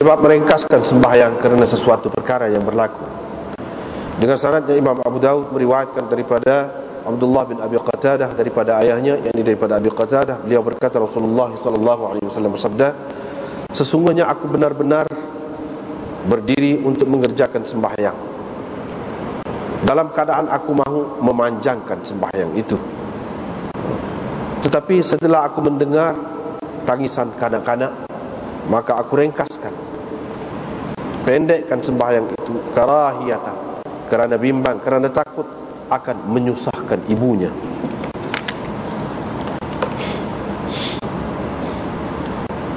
Sebab meringkaskan sembahyang kerana sesuatu perkara yang berlaku. Dengan sanadnya Imam Abu Daud meriwayatkan daripada Abdullah bin Abi Qatadah daripada ayahnya, yakni daripada Abi Qatadah, beliau berkata Rasulullah sallallahu alaihi wasallam bersabda, sesungguhnya aku benar-benar berdiri untuk mengerjakan sembahyang dalam keadaan aku mahu memanjangkan sembahyang itu. Tetapi setelah aku mendengar tangisan kanak-kanak, maka aku ringkaskan, pendekkan sembahyang itu karahiyatan, kerana bimbang, kerana takut akan menyusahkan ibunya.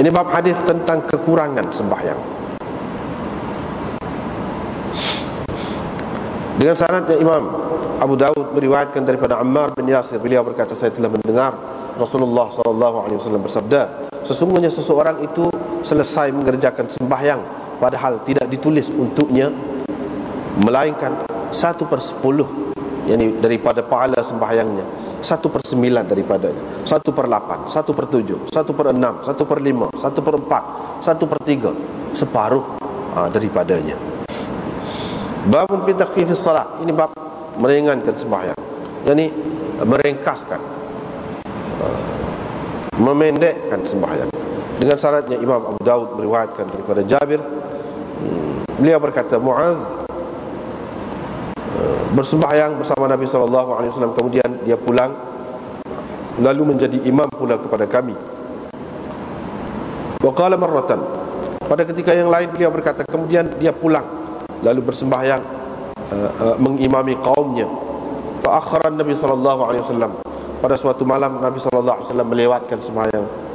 Ini bab hadis tentang kekurangan sembahyang. Dengan sanadnya Imam Abu Daud meriwayatkan daripada Ammar bin Yasir, beliau berkata, saya telah mendengar Rasulullah sallallahu alaihi wasallam bersabda, sesungguhnya seseorang itu selesai mengerjakan sembahyang padahal tidak ditulis untuknya melainkan 1/10, yakni daripada pahala sembahyangnya, 1/9 daripadanya, 1/8, 1/7, 1/6, 1/5, 1/4, 1/3, separuh daripadanya. Babun fi takhfifis salat, ini bab meringankan sembahyang, yakni meringkaskan, memendekkan sembahyang. Dengan sanadnya Imam Abu Daud meriwayatkan daripada Jabir, beliau berkata, Muaz bersembahyang bersama Nabi SAW, kemudian dia pulang lalu menjadi imam pula kepada kami. Wa qala marratan, pada ketika yang lain beliau berkata, kemudian dia pulang lalu bersembahyang mengimami kaumnya. Fa akhara Nabi SAW, pada suatu malam Nabi SAW melewatkan sembahyang.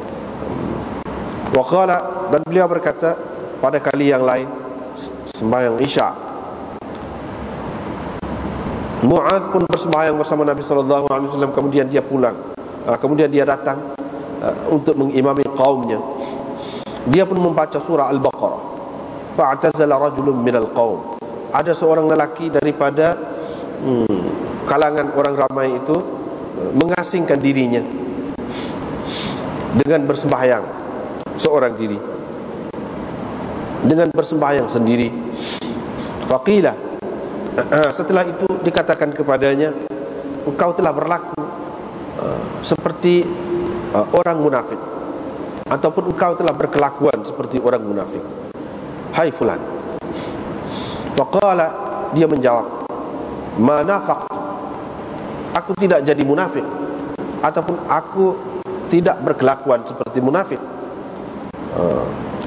Wa qala, dan beliau berkata pada kali yang lain sembahyang Isya, Mu'adz pun bersembahyang bersama Nabi SAW, kemudian dia pulang, kemudian dia datang untuk mengimami kaumnya. Dia pun membaca surah Al-Baqarah. Fa'tazala rajulun minal qaum, ada seorang lelaki daripada kalangan orang ramai itu mengasingkan dirinya dengan bersembahyang seorang diri, dengan bersembahyang sendiri. Faqila, setelah itu dikatakan kepadanya, engkau telah berlaku seperti orang munafik, ataupun engkau telah berkelakuan seperti orang munafik, hai fulan. Faqala, dia menjawab, ma nafaqtu, aku tidak jadi munafik, ataupun aku tidak berkelakuan seperti munafik.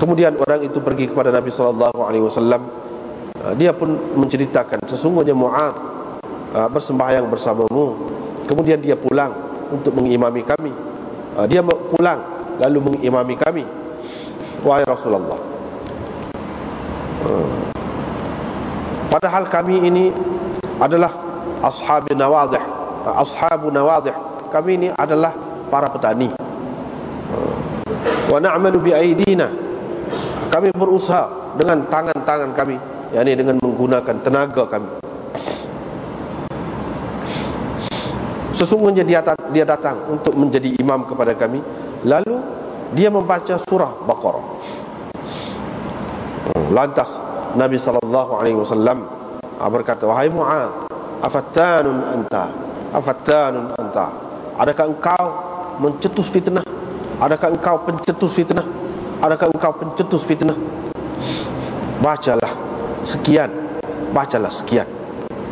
Kemudian orang itu pergi kepada Nabi SAW. Dia pun menceritakan, sesungguhnya Mu'adz bersembahyang bersamamu, kemudian dia pulang untuk mengimami kami. Dia pulang lalu mengimami kami. Wahai Rasulullah, padahal kami ini adalah ashabu nawadih, kami ini adalah para petani. Wa na'malu bi aidina, kami berusaha dengan tangan-tangan kami, yakni dengan menggunakan tenaga kami. Sesungguhnya dia datang untuk menjadi imam kepada kami, lalu dia membaca surah Baqarah. Lantas Nabi SAW berkata, wahai Mu'adz, afattanun anta, adakah engkau mencetus fitnah? Adakah engkau pencetus fitnah? Adakah engkau pencetus fitnah? Bacalah sekian,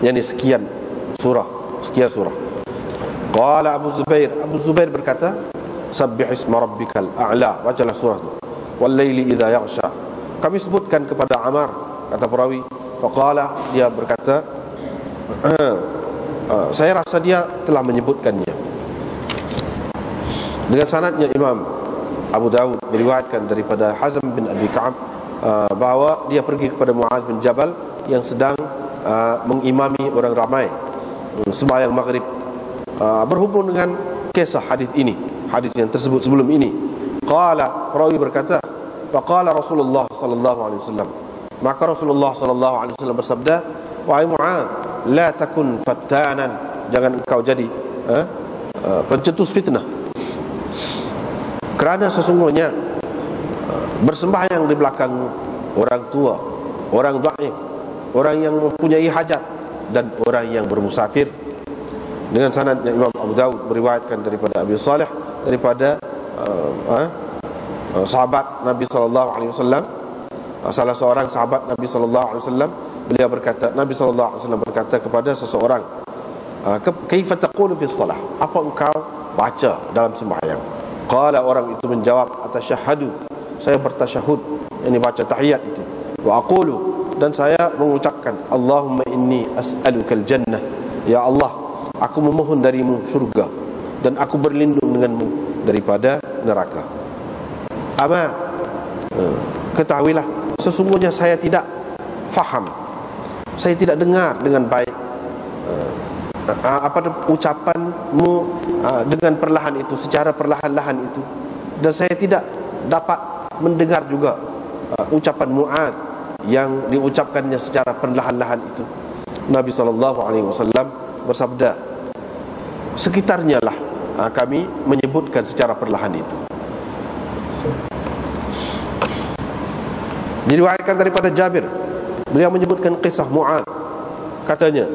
yakni sekian surah. Qala Abu Zubair berkata, sabbih isma rabbikal a'la, bacalah surah itu. Wal laili idza yaghsha, kami sebutkan kepada Ammar, kata perawi. Faqala, dia berkata, saya rasa dia telah menyebutkannya. Dengan sanadnya Imam Abu Daud meriwayatkan daripada Hazm bin Abi Ka'ab bahawa dia pergi kepada Mu'adz bin Jabal yang sedang mengimami orang ramai sembahyang maghrib. Berhubung dengan kisah hadis ini, hadis yang tersebut sebelum ini. Qala, perawi berkata, faqala Rasulullah sallallahu alaihi wasallam, maka Rasulullah sallallahu alaihi wasallam bersabda, wahai Mu'adz, la takun fattanan, jangan engkau jadi pencetus fitnah. Kerana sesungguhnya bersembahyang di belakang orang tua, orang dhaif, orang yang mempunyai hajat, dan orang yang bermusafir. Dengan sanadnya Imam Abu Daud meriwayatkan daripada Abi Saleh, daripada sahabat Nabi sallallahu alaihi wasallam, salah seorang sahabat Nabi sallallahu alaihi wasallam, beliau berkata, Nabi sallallahu alaihi wasallam berkata kepada seseorang, kaifa taqulu fi shalah, apa engkau baca dalam sembahyang? Qala, orang itu menjawab, atasyahhadu, saya bertasyahud, ini baca tahiyat itu. Wa aqulu, dan saya mengucapkan, Allahumma inni as'alukal jannah, ya Allah, aku memohon darimu surga, dan aku berlindung denganmu daripada neraka. Ama, ketahuilah, sesungguhnya saya tidak faham, saya tidak dengar dengan baik apa ucapanmu dengan perlahan itu, secara perlahan-lahan itu, dan saya tidak dapat mendengar juga ucapan Mu'adz yang diucapkannya secara perlahan-lahan itu. Nabi SAW bersabda, sekitarnya lah kami menyebutkan secara perlahan itu. Diriwayatkan daripada Jabir, beliau menyebutkan kisah Mu'adz, katanya,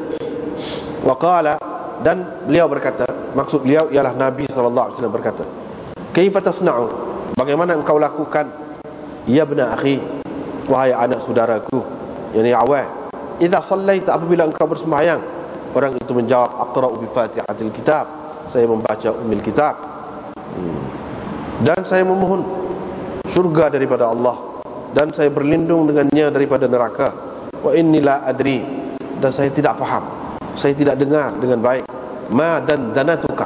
waqala, dan beliau berkata, maksud beliau ialah Nabi SAW berkata, kaifa tasna'u, bagaimana engkau lakukan, ya ibna akhi, wahai anak saudaraku, yani awal, idza sallaita, apabila engkau bersembahyang. Orang itu menjawab, aqra'u bi fatihatil kitab, saya membaca ummul kitab, dan saya memohon surga daripada Allah, dan saya berlindung dengannya daripada neraka. Wa inni la adri, dan saya tidak faham, saya tidak dengar dengan baik, ma dan danatuka,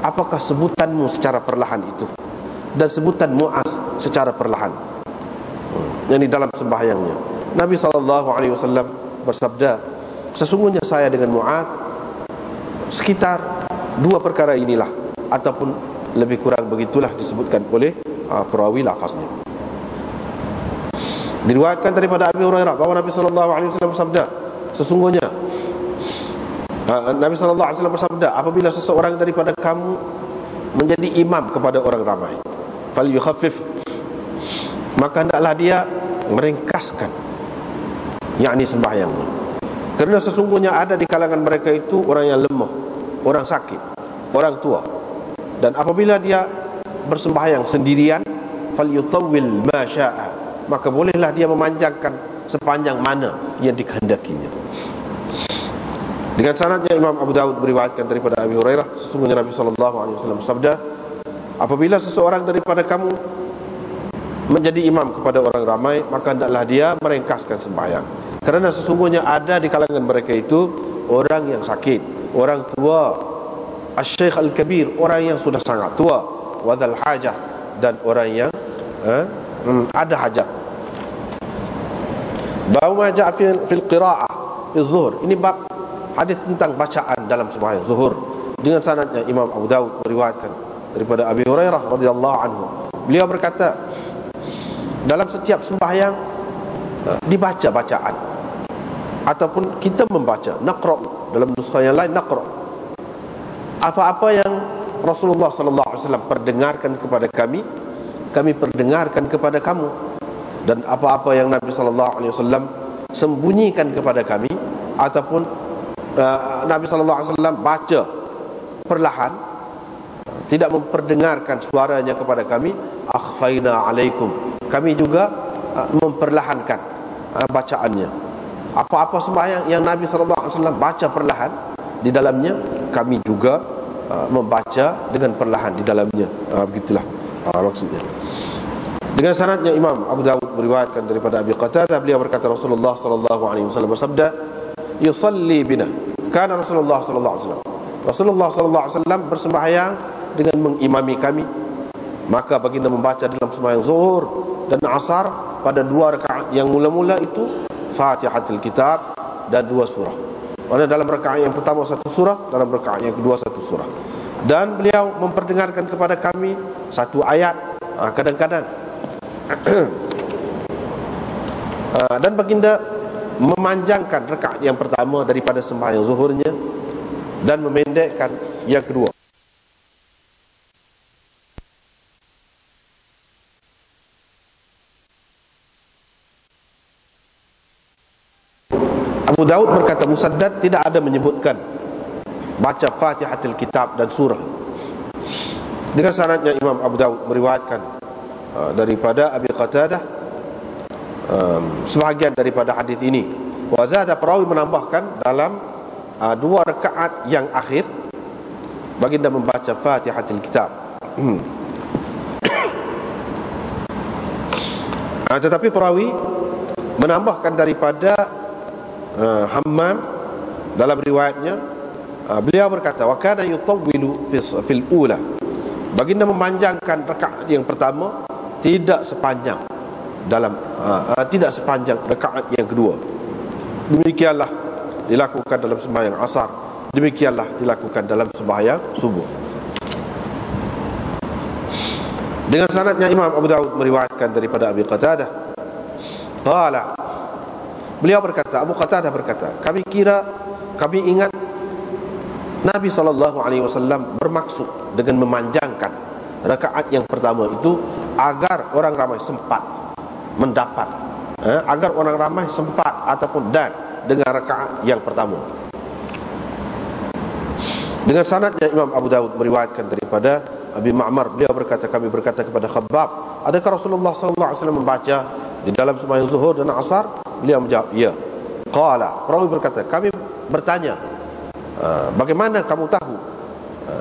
apakah sebutanmu secara perlahan itu, dan sebutan Mu'adz secara perlahan, yang di dalam sembahyangnya. Nabi SAW bersabda, sesungguhnya saya dengan Mu'adz sekitar dua perkara inilah, ataupun lebih kurang begitulah disebutkan oleh perawi lafaznya. Diriwayatkan daripada Abi Hurairah bahwa Nabi SAW bersabda, sesungguhnya Nabi SAW bersabda, apabila seseorang daripada kamu menjadi imam kepada orang ramai, fal yukhaffif, maka hendaklah dia meringkaskan, yakni sembahyangnya. Kerana sesungguhnya ada di kalangan mereka itu orang yang lemah, orang sakit, orang tua. Dan apabila dia bersembahyang sendirian, fal yutawwil ma syaa, maka bolehlah dia memanjangkan sepanjang mana yang dikehendakinya. Dengan sanadnya Imam Abu Daud meriwayatkan daripada Abi Hurairah, sesungguhnya Nabi SAW bersabda, apabila seseorang daripada kamu menjadi imam kepada orang ramai, maka hendaklah dia meringkaskan sembahyang. Kerana sesungguhnya ada di kalangan mereka itu orang yang sakit, orang tua, asy-syekh al-kabir, orang yang sudah sangat tua, wadhal hajah, dan orang yang ada hajat. Bab ma ja'a fil qira'ah fi zuhur, ini bab hadis tentang bacaan dalam sembahyang zuhur. Dengan sanadnya Imam Abu Daud meriwayatkan daripada Abi Hurairah radhiyallahu anhu, beliau berkata, dalam setiap sembahyang dibaca bacaan, ataupun kita membaca, naqra, dalam nuskah yang lain naqra, apa-apa yang Rasulullah SAW perdengarkan kepada kami, kami perdengarkan kepada kamu, dan apa-apa yang Nabi SAW sembunyikan kepada kami, ataupun Nabi SAW baca perlahan, tidak memperdengarkan suaranya kepada kami, akhfaina alaikum, kami juga memperlahankan bacaannya. Apa-apa sembahyang yang Nabi SAW baca perlahan di dalamnya, kami juga membaca dengan perlahan di dalamnya. Begitulah maksudnya. Dengan sanadnya Imam Abu Daud meriwayatkan daripada Abi Qatadah, beliau berkata, Rasulullah SAW bersabda, yusalli bina, kana Rasulullah SAW, Rasulullah SAW bersembahyang dengan mengimami kami, maka baginda membaca dalam sembahyang zuhur dan asar pada dua rakaat yang mula-mula itu Fatihatul Kitab dan dua surah. Mana dalam rakaat yang pertama satu surah, dalam rakaat yang kedua satu surah. Dan beliau memperdengarkan kepada kami satu ayat kadang-kadang. Dan baginda memanjangkan rakaat yang pertama daripada sembahyang zuhurnya dan memendekkan yang kedua. Abu Daud berkata Musaddad tidak ada menyebutkan baca Fatihatul Kitab dan surah. Dengan sanadnya Imam Abu Daud meriwayatkan daripada Abi Qatadah sebahagian daripada hadis ini. Wa zada, perawi menambahkan dalam 2 rakaat yang akhir baginda membaca Fatihatul Kitab. Tetapi perawi menambahkan daripada Hammam dalam riwayatnya, beliau berkata wa kana yutawwilu fil ula, baginda memanjangkan rakaat yang pertama tidak sepanjang rakaat yang kedua. Demikianlah dilakukan dalam sembahyang asar, demikianlah dilakukan dalam sembahyang subuh. Dengan sanadnya Imam Abu Daud meriwayatkan daripada Abi Qatadah qala, beliau berkata, Abu Qatadah berkata, kami ingat Nabi SAW bermaksud dengan memanjangkan rakaat yang pertama itu agar orang ramai sempat mendapat, agar orang ramai sempat ataupun dan dengan rakaat yang pertama. Dengan sanadnya Imam Abu Daud meriwayatkan daripada Abi Ma'mar, beliau berkata, kami berkata kepada Khabbab, adakah Rasulullah SAW membaca di dalam sembahyang zuhur dan asar? Beliau menjawab, ya. Qala, perawi berkata, kami bertanya, bagaimana kamu tahu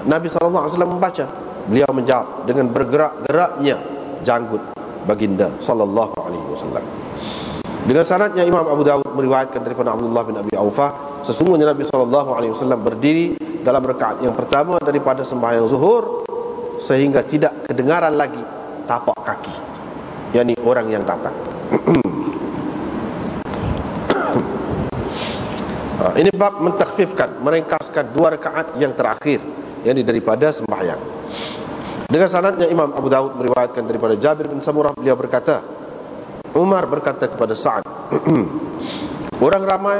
Nabi SAW membaca? Beliau menjawab, dengan bergerak-geraknya janggut baginda sallallahu alaihi wasallam. Dengan sanadnya Imam Abu Daud meriwayatkan daripada Abdullah bin Abi Aufah, sesungguhnya Nabi sallallahu alaihi wasallam berdiri dalam rakaat yang pertama daripada sembahyang zuhur sehingga tidak kedengaran lagi tapak kaki, yakni orang yang datang. Ini bab mentakhfifkan, meringkaskan 2 rakaat yang terakhir, yakni daripada sembahyang. Dengan sanadnya Imam Abu Daud meriwayatkan daripada Jabir bin Samurah, beliau berkata, Umar berkata kepada Sa'ad, orang ramai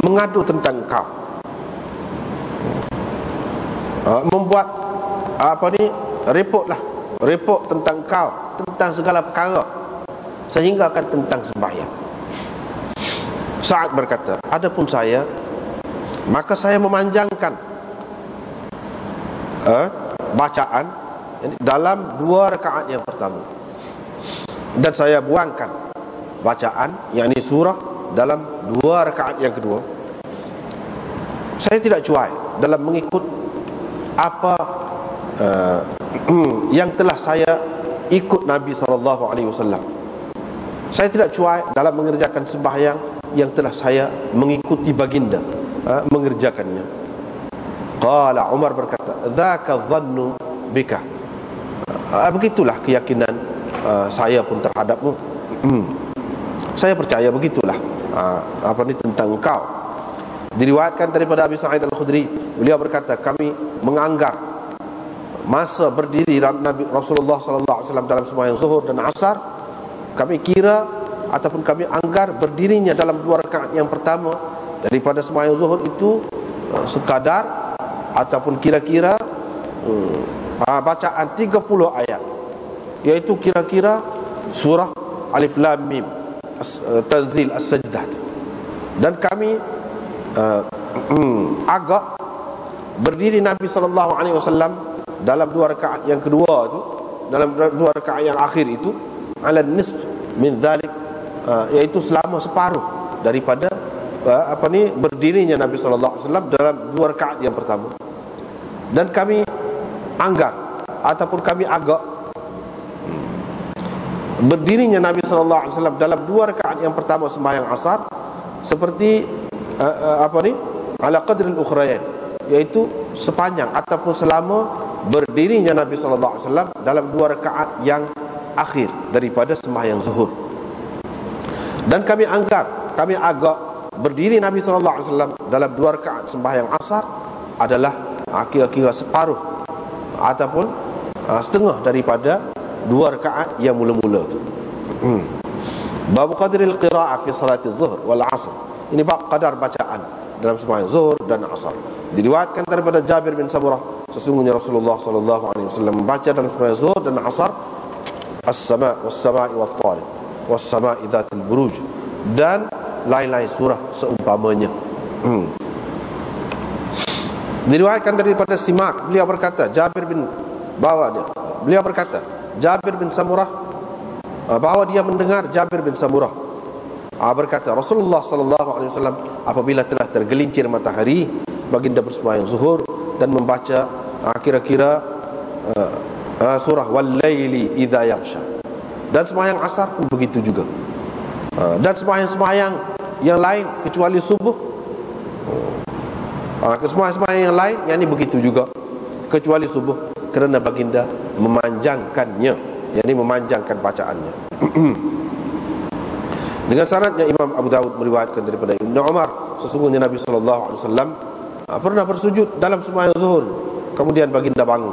mengadu tentang engkau, membuat repot tentang engkau, tentang segala perkara, sehingga akan tentang sembahyang. Sa'ad berkata, adapun saya, maka saya memanjangkan bacaan dalam 2 rakaat yang pertama, dan saya buangkan bacaan, yakni surah, dalam 2 rakaat yang kedua. Saya tidak cuai dalam mengikut apa yang telah saya ikut Nabi SAW. Saya tidak cuai dalam mengerjakan sembahyang yang telah saya mengikuti baginda mengerjakannya. Qala, Umar berkata, dzaka dhannu bika, begitulah keyakinan saya pun terhadapmu. Saya percaya begitulah tentang engkau. Diriwayatkan daripada Abi Sa'id Al-Khudri, beliau berkata, kami menganggar masa berdiri Nabi Rasulullah sallallahu alaihi wasallam dalam sembahyang zuhur dan asar, kami kira ataupun kami anggar berdirinya dalam 2 rakaat yang pertama daripada sembahyang zuhur itu sekadar ataupun kira-kira bacaan 30 ayat, iaitu kira-kira surah Alif Lam Mim, Tanzil, As-Sajdah. Dan kami agak berdiri Nabi SAW dalam 2 rakaat yang kedua itu, dalam 2 rakaat yang akhir itu, ala nisf min dhalik, iaitu selama separuh daripada berdirinya Nabi SAW dalam 2 rakaat yang pertama. Dan kami anggar ataupun kami agak berdirinya Nabi SAW dalam 2 rakaat yang pertama sembahyang asar seperti ala qadril ukhrayan, iaitu sepanjang ataupun selama berdirinya Nabi SAW dalam 2 rakaat yang akhir daripada sembahyang zuhur. Dan kami agak berdiri Nabi SAW dalam 2 rakaat sembahyang asar adalah kira-kira separuh ataupun setengah daripada 2 rakaat yang mula-mula itu. Bab qadril qira'ah fi salati zuhur wal asr. Ini bab qadar bacaan dalam sembahyang zuhur dan asar. Diriwayatkan daripada Jabir bin Samurah, sesungguhnya Rasulullah SAW membaca dalam sembahyang zuhur dan asar, as-sama' was-sama'i wat-tariq was-sama'i dzatil buruj, dan lain-lain surah seumpamanya. Diriwayatkan daripada Simak, beliau berkata, beliau berkata, Jabir bin Samurah, bahawa dia mendengar Jabir bin Samurah berkata, Rasulullah sallallahu alaihi wasallam apabila telah tergelincir matahari, baginda bersembahyang zuhur dan membaca kira-kira surah Wal-Laili idza yaghsha. Dan sembahyang asar pun begitu juga. Dan sembahyang-sembahyang yang lain kecuali subuh, sembahyang yang lain yang ini begitu juga kecuali subuh, kerana baginda memanjangkannya, yakni memanjangkan bacaannya. Dengan sanadnya Imam Abu Daud meriwayatkan daripada Ibnu Umar, sesungguhnya Nabi sallallahu alaihi wasallam pernah bersujud dalam sembahyang zuhur, kemudian baginda bangun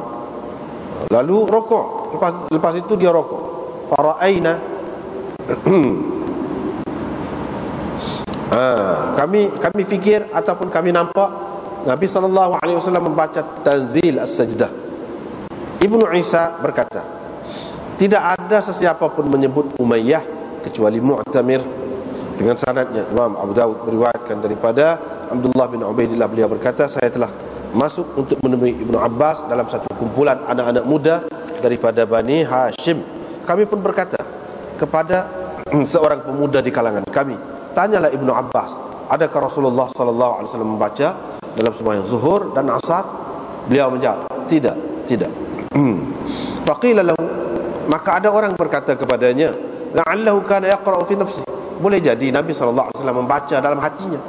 lalu rokok, lepas itu dia rokok. Fara'aina kami fikir ataupun kami nampak Nabi sallallahu alaihi wasallam membaca Tanzil As-Sajdah. Ibnu Isa berkata, tidak ada sesiapa pun menyebut Umayyah kecuali Mu'tamir. Dengan sanadnya Imam Abu Daud meriwayatkan daripada Abdullah bin Ubaidillah, beliau berkata, saya telah masuk untuk menemui Ibnu Abbas dalam satu kumpulan anak-anak muda daripada Bani Hashim. Kami pun berkata kepada seorang pemuda di kalangan kami, tanyalah Ibnu Abbas, adakah Rasulullah sallallahu alaihi wasallam membaca dalam sembahyang zuhur dan asar? Beliau menjawab, tidak. Faqila lahu, maka ada orang berkata kepadanya, la'allahu kana yaqra'u fi nafsi, boleh jadi Nabi sallallahu alaihi wasallam membaca dalam hatinya.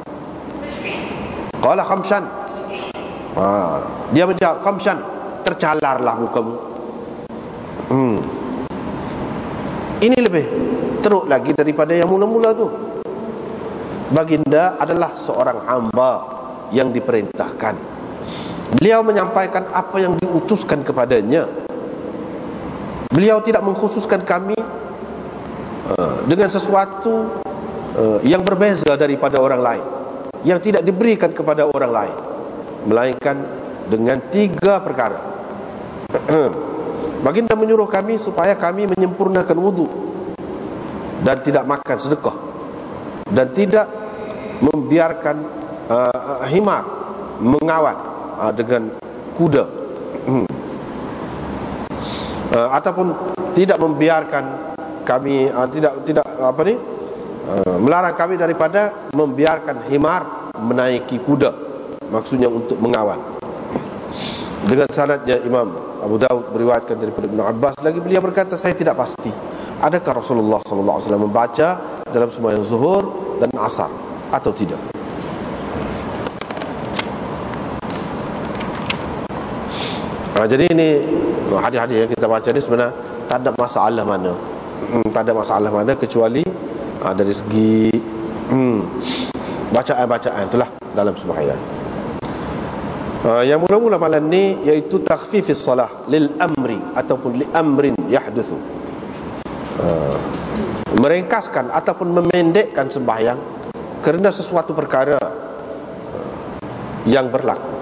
Qala khamsan, dia menjawab khamsan, tercalarlah mukamu. Ini lebih teruk lagi daripada yang mula-mula tu. Baginda adalah seorang hamba yang diperintahkan. Beliau menyampaikan apa yang diutuskan kepadanya. Beliau tidak mengkhususkan kami dengan sesuatu yang berbeza daripada orang lain, yang tidak diberikan kepada orang lain, melainkan dengan 3 perkara. Baginda menyuruh kami supaya kami menyempurnakan wudu dan tidak makan sedekah, dan tidak membiarkan himar mengawal dengan kuda, ataupun tidak membiarkan kami melarang kami daripada membiarkan himar menaiki kuda, maksudnya untuk mengawal. Dengan sanadnya Imam Abu Daud meriwayatkan daripada Ibnu Abbas lagi, beliau berkata, saya tidak pasti adakah Rasulullah sallallahu alaihi wasallam membaca dalam sembahyang zuhur dan asar atau tidak. Jadi ini hadis-hadis yang kita baca ni sebenarnya tak ada masalah mana, tak ada masalah mana kecuali dari segi bacaan-bacaan itulah dalam sembahyang. Yang mula-mula malam ni iaitu takhfifis salah lil amri ataupun li amrin yahduthu, meringkaskan ataupun memendekkan sembahyang kerana sesuatu perkara yang berlaku.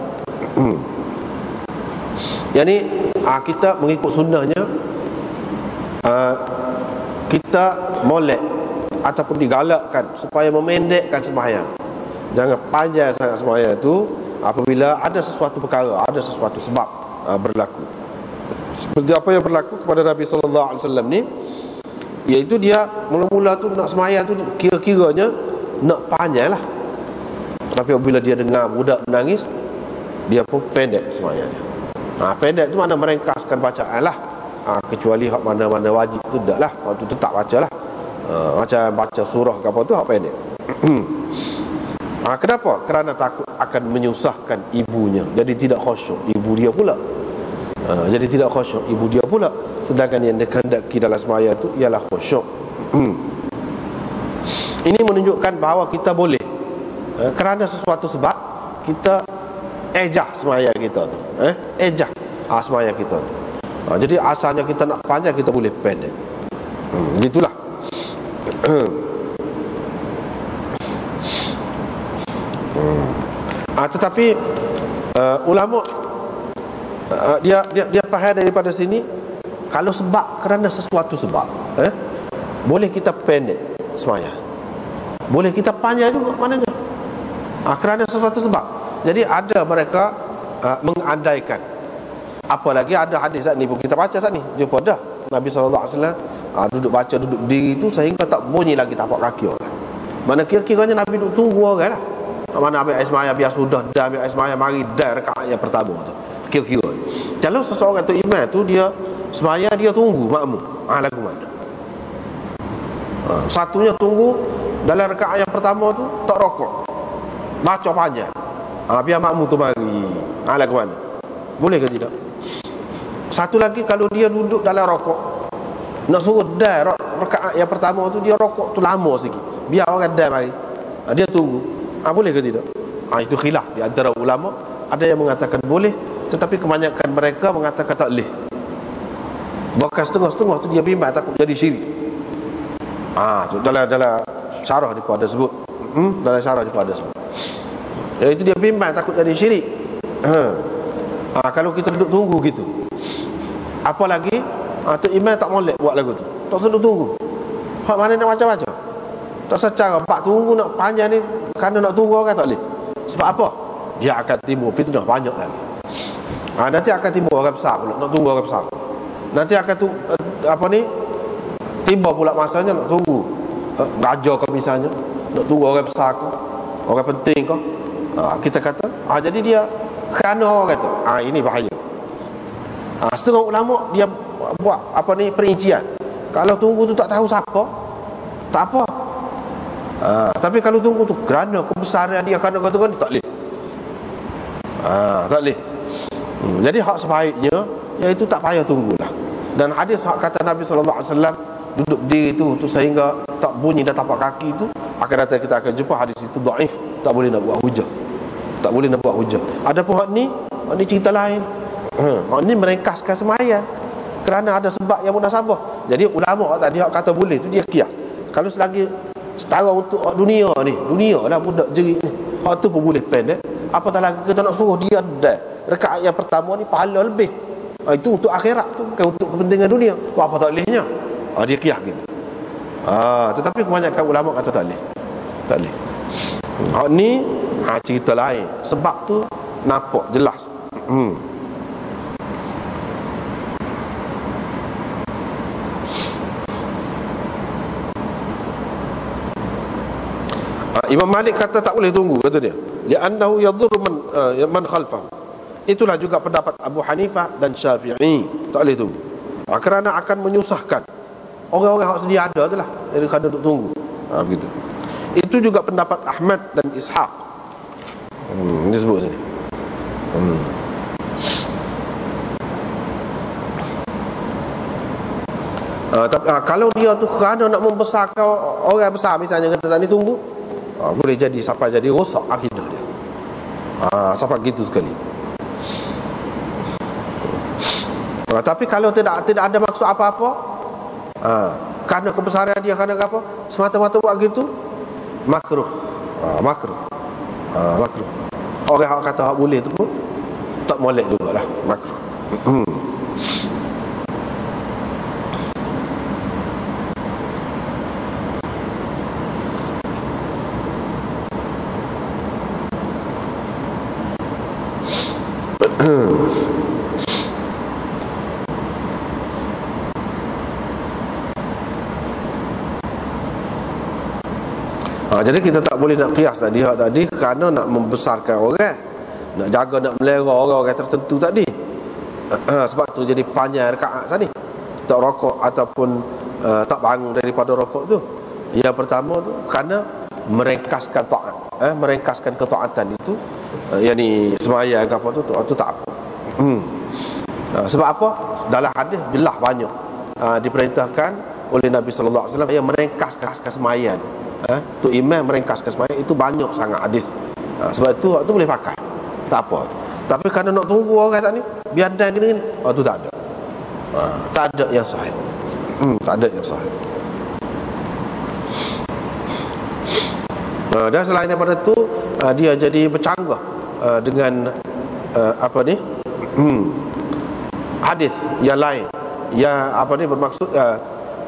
Yani kita mengikut sunnahnya, kita molek ataupun digalakkan supaya memendekkan sembahyang. Jangan panjang sangat sembahyang itu apabila ada sesuatu perkara, ada sesuatu sebab berlaku. Seperti apa yang berlaku kepada Nabi sallallahu alaihi wasallam ni, iaitu dia mula-mula tu nak sembahyang tu kira-kiranya nak panjang lah, tapi apabila dia dengar budak menangis, dia pun pendek sembahyangnya. Pendek tu mana meringkaskan bacaan lah, kecuali hak mana-mana wajib tu tak lah, waktu tu tak baca lah, macam baca surah ke apa tu hak pendek. Kenapa? Kerana takut akan menyusahkan ibunya, jadi tidak khusyuk ibu dia pula. Jadi tidak khusyuk ibu dia pula, sedangkan yang dikehendaki dalam sembahyang tu ialah khusyuk. Ini menunjukkan bahawa kita boleh, kerana sesuatu sebab, kita ejah sembahyang kita tu, ejah sembahyang kita tu. Jadi asalnya kita nak panjang, kita boleh pendek. Gitulah. Tetapi ulama dia faham daripada sini, kalau sebab, kerana sesuatu sebab, boleh kita pendek sembahyang. Boleh kita panjang juga maknanya. Kerana sesuatu sebab. Jadi ada mereka mengandaikan. Apalagi ada hadis saat ni pun kita baca saat ni, jumpa dah Nabi SAW duduk baca, duduk diri tu sehingga tak bunyi lagi tapak kaki orang. Mana kira-kiranya Nabi duduk tunggu orang lah. Mana ambil air semaya biar sudah, dah ambil air semaya, mari dah rakaat yang pertama tu. Kira-kira kalau seseorang tu imam tu dia semaya, dia tunggu makmum, lagu mana? Satunya tunggu dalam rakaat yang pertama tu tak rokok, baca panjang, biar makmum tu mari, lagu mana? Boleh ke tidak? Satu lagi, kalau dia duduk dalam rokok, nak suruh dah rakaat yang pertama tu dia rokok tu lama sikit, biar orang dah mari, dia tunggu, boleh ke tidak? Itu khilaf di antara ulama. Ada yang mengatakan boleh, tetapi kebanyakan mereka mengatakan tak boleh. Bahkan setengah-setengah tu dia bimbang takut jadi syirik. Tu dalam syarah ni pun ada sebut. Dalam syarah ni pun ada sebut. Itu dia bimbang takut jadi syirik. Kalau kita duduk tunggu gitu. Apalagi tu imam tak molek buat lagu tu, tak sedut tunggu. Hak mana nak baca-baca? Tak secara pak tunggu nak panjang ni, kerana nak tunggu orang tak boleh. Sebab apa? Dia akan timbul fitnah banyak lagi. Nanti akan timbul orang besar pula, nak tunggu orang besar. Nanti akan tiba pula masanya nak tunggu raja ke misalnya, nak tunggu orang besar ke, orang penting ke. Kita kata jadi dia kerana orang kata ini bahaya. Setengah ulama dia buat perincian. Kalau tunggu tu tak tahu siapa, tak apa. Tapi kalau tunggu tu kerana kebesaran dia, kerana kata tak boleh. Tak boleh. Jadi hak sebaiknya iaitu tak payah tunggulah. Dan hadis hak kata Nabi SAW duduk diri tu sehingga tak bunyi dah tapak kaki tu, akan datang kita akan jumpa hadis itu dhaif, tak boleh nak buat hujah. Tak boleh nak buat hujah. Adapun hak ni cerita lain. Hak ni meringkaskan sembahyang kerana ada sebab yang munasabah. Jadi ulama tadi hak kata boleh tu dia kias. Kalau selagi setara untuk dunia lah budak jerit ni, hak tu pun boleh pendek. Apatah lagi kita nak suruh dia dah rakaat yang pertama ni pahala lebih. Itu untuk akhirat tu, bukan untuk kepentingan dunia. Apa tak bolehnya? Dia kias gitu. Tetapi kebanyakan ulama kata tak boleh. Tak boleh. Hak ni cerita lain. Sebab tu nampak jelas. Imam Malik kata tak boleh tunggu, kata dia. Li'annahu yadhurru man khalfahu. Itulah juga pendapat Abu Hanifah dan Syafi'i, tak boleh tunggu. Kerana akan menyusahkan orang-orang yang sedia ada tu lah, jadi kena duduk tunggu. Begitu. Itu juga pendapat Ahmad dan Ishaq. Disebut sini. Tapi kalau dia tu kerana nak membesarkan orang besar, misalnya kata tadi tunggu, boleh jadi sampai jadi rosak akidah dia. Sampai gitu sekali. Tapi kalau tidak ada maksud apa-apa, kerana kebesaran dia, kerana apa, semata-mata buat gitu, makruh. Makruh. Orang yang kata hak boleh tu pun tak molek jugalah, makruh. Jadi kita tak boleh nak kias tadi kerana nak membesarkan orang, nak jaga, nak melera orang-orang tertentu tadi. Sebab tu jadi panjang rakaat tadi, tak rokok ataupun tak bangun daripada rokok tu. Yang pertama tu kerana merengkaskan taat, merengkaskan ketaatan itu, yakni sembahyang apa tu tak apa. Sebab apa? Dalam hadis jelas banyak diperintahkan oleh Nabi sallallahu alaihi wasallam yang merengkaskan sembahyang. Tu imam merengkaskan sembahyang itu banyak sangat hadis. Sebab itu boleh pakai, tak apa. Tapi kerana nak tunggu orang tak ni, biar dah gini-gini, tu tak ada. Tak ada yang sahih. Tak ada yang sahih. Dan selain daripada tu, dia jadi bercanggah dengan hadis yang lain yang bermaksud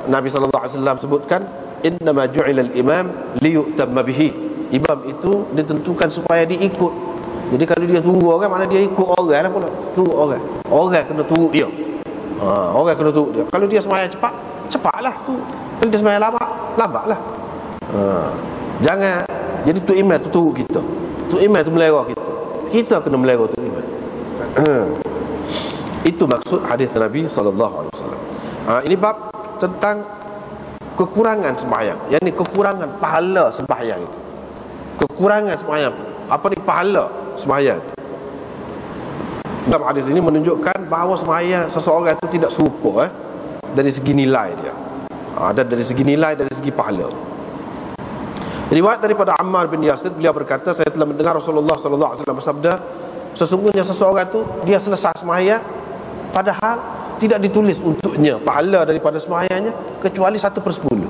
Nabi sallallahu alaihi wasallam sebutkan innama ju'ila al-imam liyu'tamma bihi. Imam itu ditentukan supaya diikut. Jadi kalau dia tunggu orang, mana dia ikut orang lah pula. Tunggu orang. Orang kena tunggu dia. Orang kena tunggu dia. Kalau dia sembahyang cepat, cepatlah tu. Kalau dia sembahyang lambat, lambatlah. Jangan. Jadi tu imam tu tunggu kita. Tu imam tu melera kita. Kita kena melera tu imam. Itu maksud hadis Nabi sallallahu alaihi wasallam. Ini bab tentang kekurangan sembahyang. Yang ni kekurangan pahala sembahyang itu. Kekurangan sembahyang. Apa ni pahala sembahyang? Dalam hadis ini menunjukkan bahawa sembahyang seseorang itu tidak serupa dari segi nilai dia. Dan dari segi nilai, dari segi pahala. Riwayat daripada Ammar bin Yasir, beliau berkata, saya telah mendengar Rasulullah sallallahu alaihi wasallam bersabda, sesungguhnya seseorang itu dia selesai sembahyang, padahal tidak ditulis untuknya pahala daripada sembahyangnya kecuali 1/10.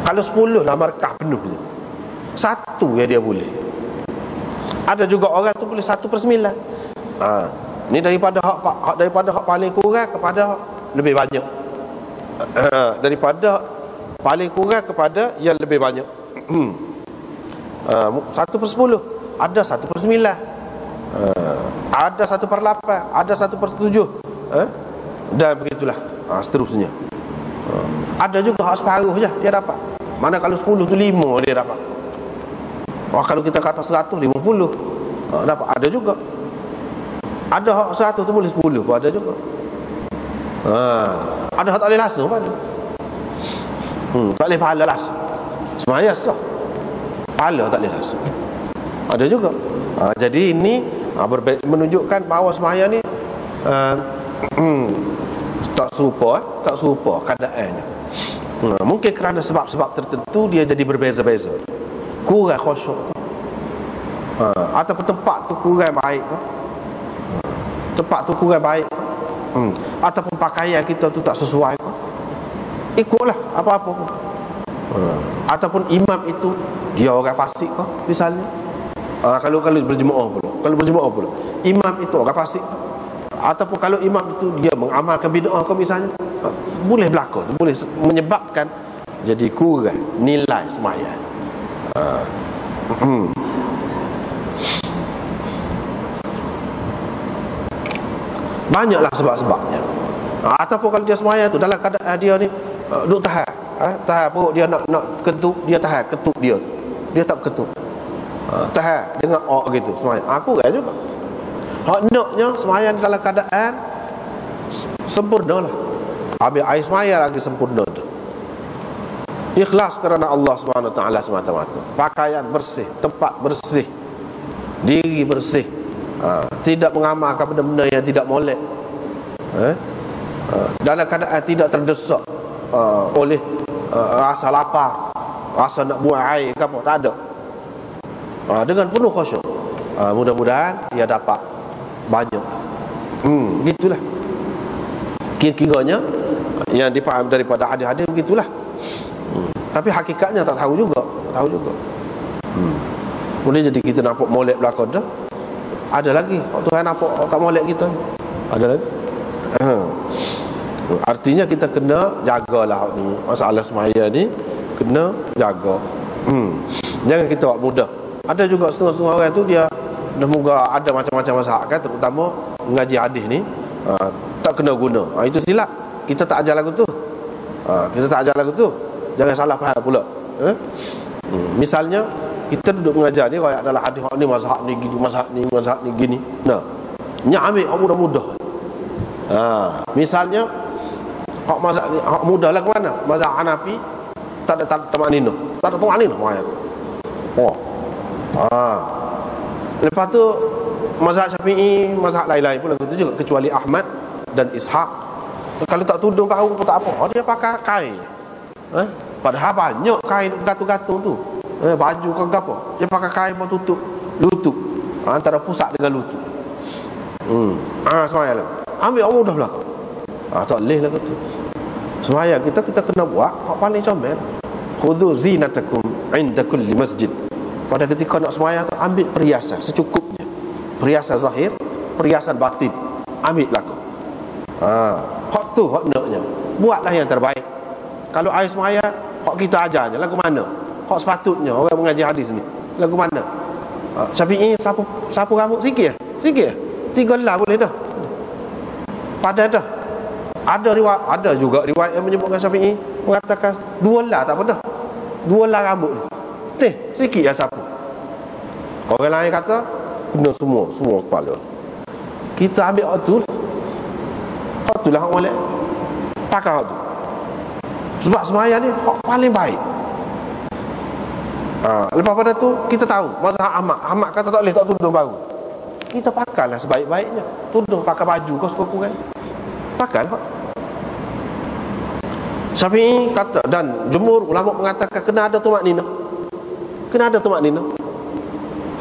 Kalau 10 lah markah penuhnya, 1 yang dia boleh. Ada juga orang tu boleh 1/9. Ni daripada hak paling kurang kepada lebih banyak. Daripada paling kurang kepada yang lebih banyak. 1/10, ada 1/9, ada 1/8, ada 1/7, dan begitulah, seterusnya. Ada juga hak separuh je dia dapat. Mana kalau 10 tu 5 dia dapat. Kalau kita kata 150, dapat. Ada juga. Ada hak 100 tu boleh 10 pun ada juga. Ada hak tak boleh langsung pun ada. Tak boleh pahala langsung. Semaya sah, pahala tak boleh langsung. Ada juga. Jadi ini menunjukkan bahawa semaya ni tak serupa keadaannya. Mungkin kerana sebab-sebab tertentu dia jadi berbeza-beza. Kurang khusyuk, ataupun tempat tu kurang baik, ataupun pakaian kita tu tak sesuai, ikutlah apa-apa. Ataupun imam itu dia orang fasik misalnya. Kalau berjemaah pula imam itu orang fasik, ataupun kalau imam itu dia mengamalkan bid'ah misalnya, boleh berlaku, boleh menyebabkan jadi kurang nilai sembahyang. Banyaklah sebab-sebabnya. Ataupun kalau dia sembahyang tu dalam keadaan dia ni duk tahan, tahan perut dia nak ketuk, dia tahan ketuk dia tu, dia tak ketuk, tahan dengan gitu sembahyang. Aku kan juga hak naknya sembahyang dalam keadaan sempurna lah. Habis air sembahyang lagi sempurna tu, ikhlas kerana Allah Subhanahu Wa Taala semata-mata. Pakaian bersih, tempat bersih, diri bersih, tidak mengamalkan benda-benda yang tidak molek, dalam keadaan tidak terdesak oleh rasa lapar, rasa nak buang air ke apa, tak ada. Dengan penuh khusyuk, mudah-mudahan dia dapat banyak. Gitulah kira-kiranya yang difaham daripada hadis-hadis, begitulah. Tapi hakikatnya tak tahu juga. Boleh jadi kita nampak molek belakang dah. Ada lagi Tuhan nampak tak molek kita, ada lagi. Artinya kita kena jagalah ni, masalah semaya ni kena jaga. Jangan kita buat mudah. Ada juga setengah-setengah orang tu dia dah moga ada macam-macam masalah kan, terutama mengaji hadis ni, tak kena guna. Itu silap. Kita tak ajar lagu tu. Jangan salah faham pula. Misalnya kita duduk mengajar ni, kalau adalah hadis ni mazhab ni gini, mazhab ni gini. Nah, ambil hak mudah-mudah. Misalnya hak mazhab ni hak mudah lah ke mana? Mazhab Hanafi tak ada tamanino. Tak ada tamanino ayat. Lepas tu mazhab Syafi'i, mazhab lain-lain pun begitu juga, kecuali Ahmad dan Ishaq. Kalau tak tudung kau pun tak apa. Dia pakai kain. Padahal banyak kain gantung-gantung tu, baju ke apa, dia pakai kain pun tutup lutut, antara pusat dengan lutut. Semayang lah, ambil Allah dah belakang. Tak boleh lah tu. Semayang kita kena buat hak paling comel. Khudhu zinatakum inda kulli masjid. Pada ketika nak semayang tu, ambil perhiasan secukupnya, perhiasan zahir, perhiasan batin, ambil belakang. Hak tu hak naknya, buatlah yang terbaik. Kalau air semaya hak kita ajar je lagu mana? Hak sepatutnya orang mengaji hadis ni lagu mana? Syafi'i sapu rambut sikit sikit 3 lah boleh dah. Padan dah. Ada juga riwayat yang menyebutkan Syafi'i mengatakan 2 lah tak apa dah. 2 lah rambut ni. Sikit lah sapu. Orang lain kata kena semua kepala. Kita ambil hak tu. Hak tu lah hak molek. Pakai hak tu. Sebab semaya ni hak paling baik. Lepas pada tu kita tahu mazhab Ahmad kata tak boleh tak tudung baru. Kita pakailah sebaik-baiknya. Tudung pakai baju kau suka kurang. Pakailah. Syafi'i kata dan jumhur ulama mengatakan kena ada tumakninah. Kena ada tumakninah.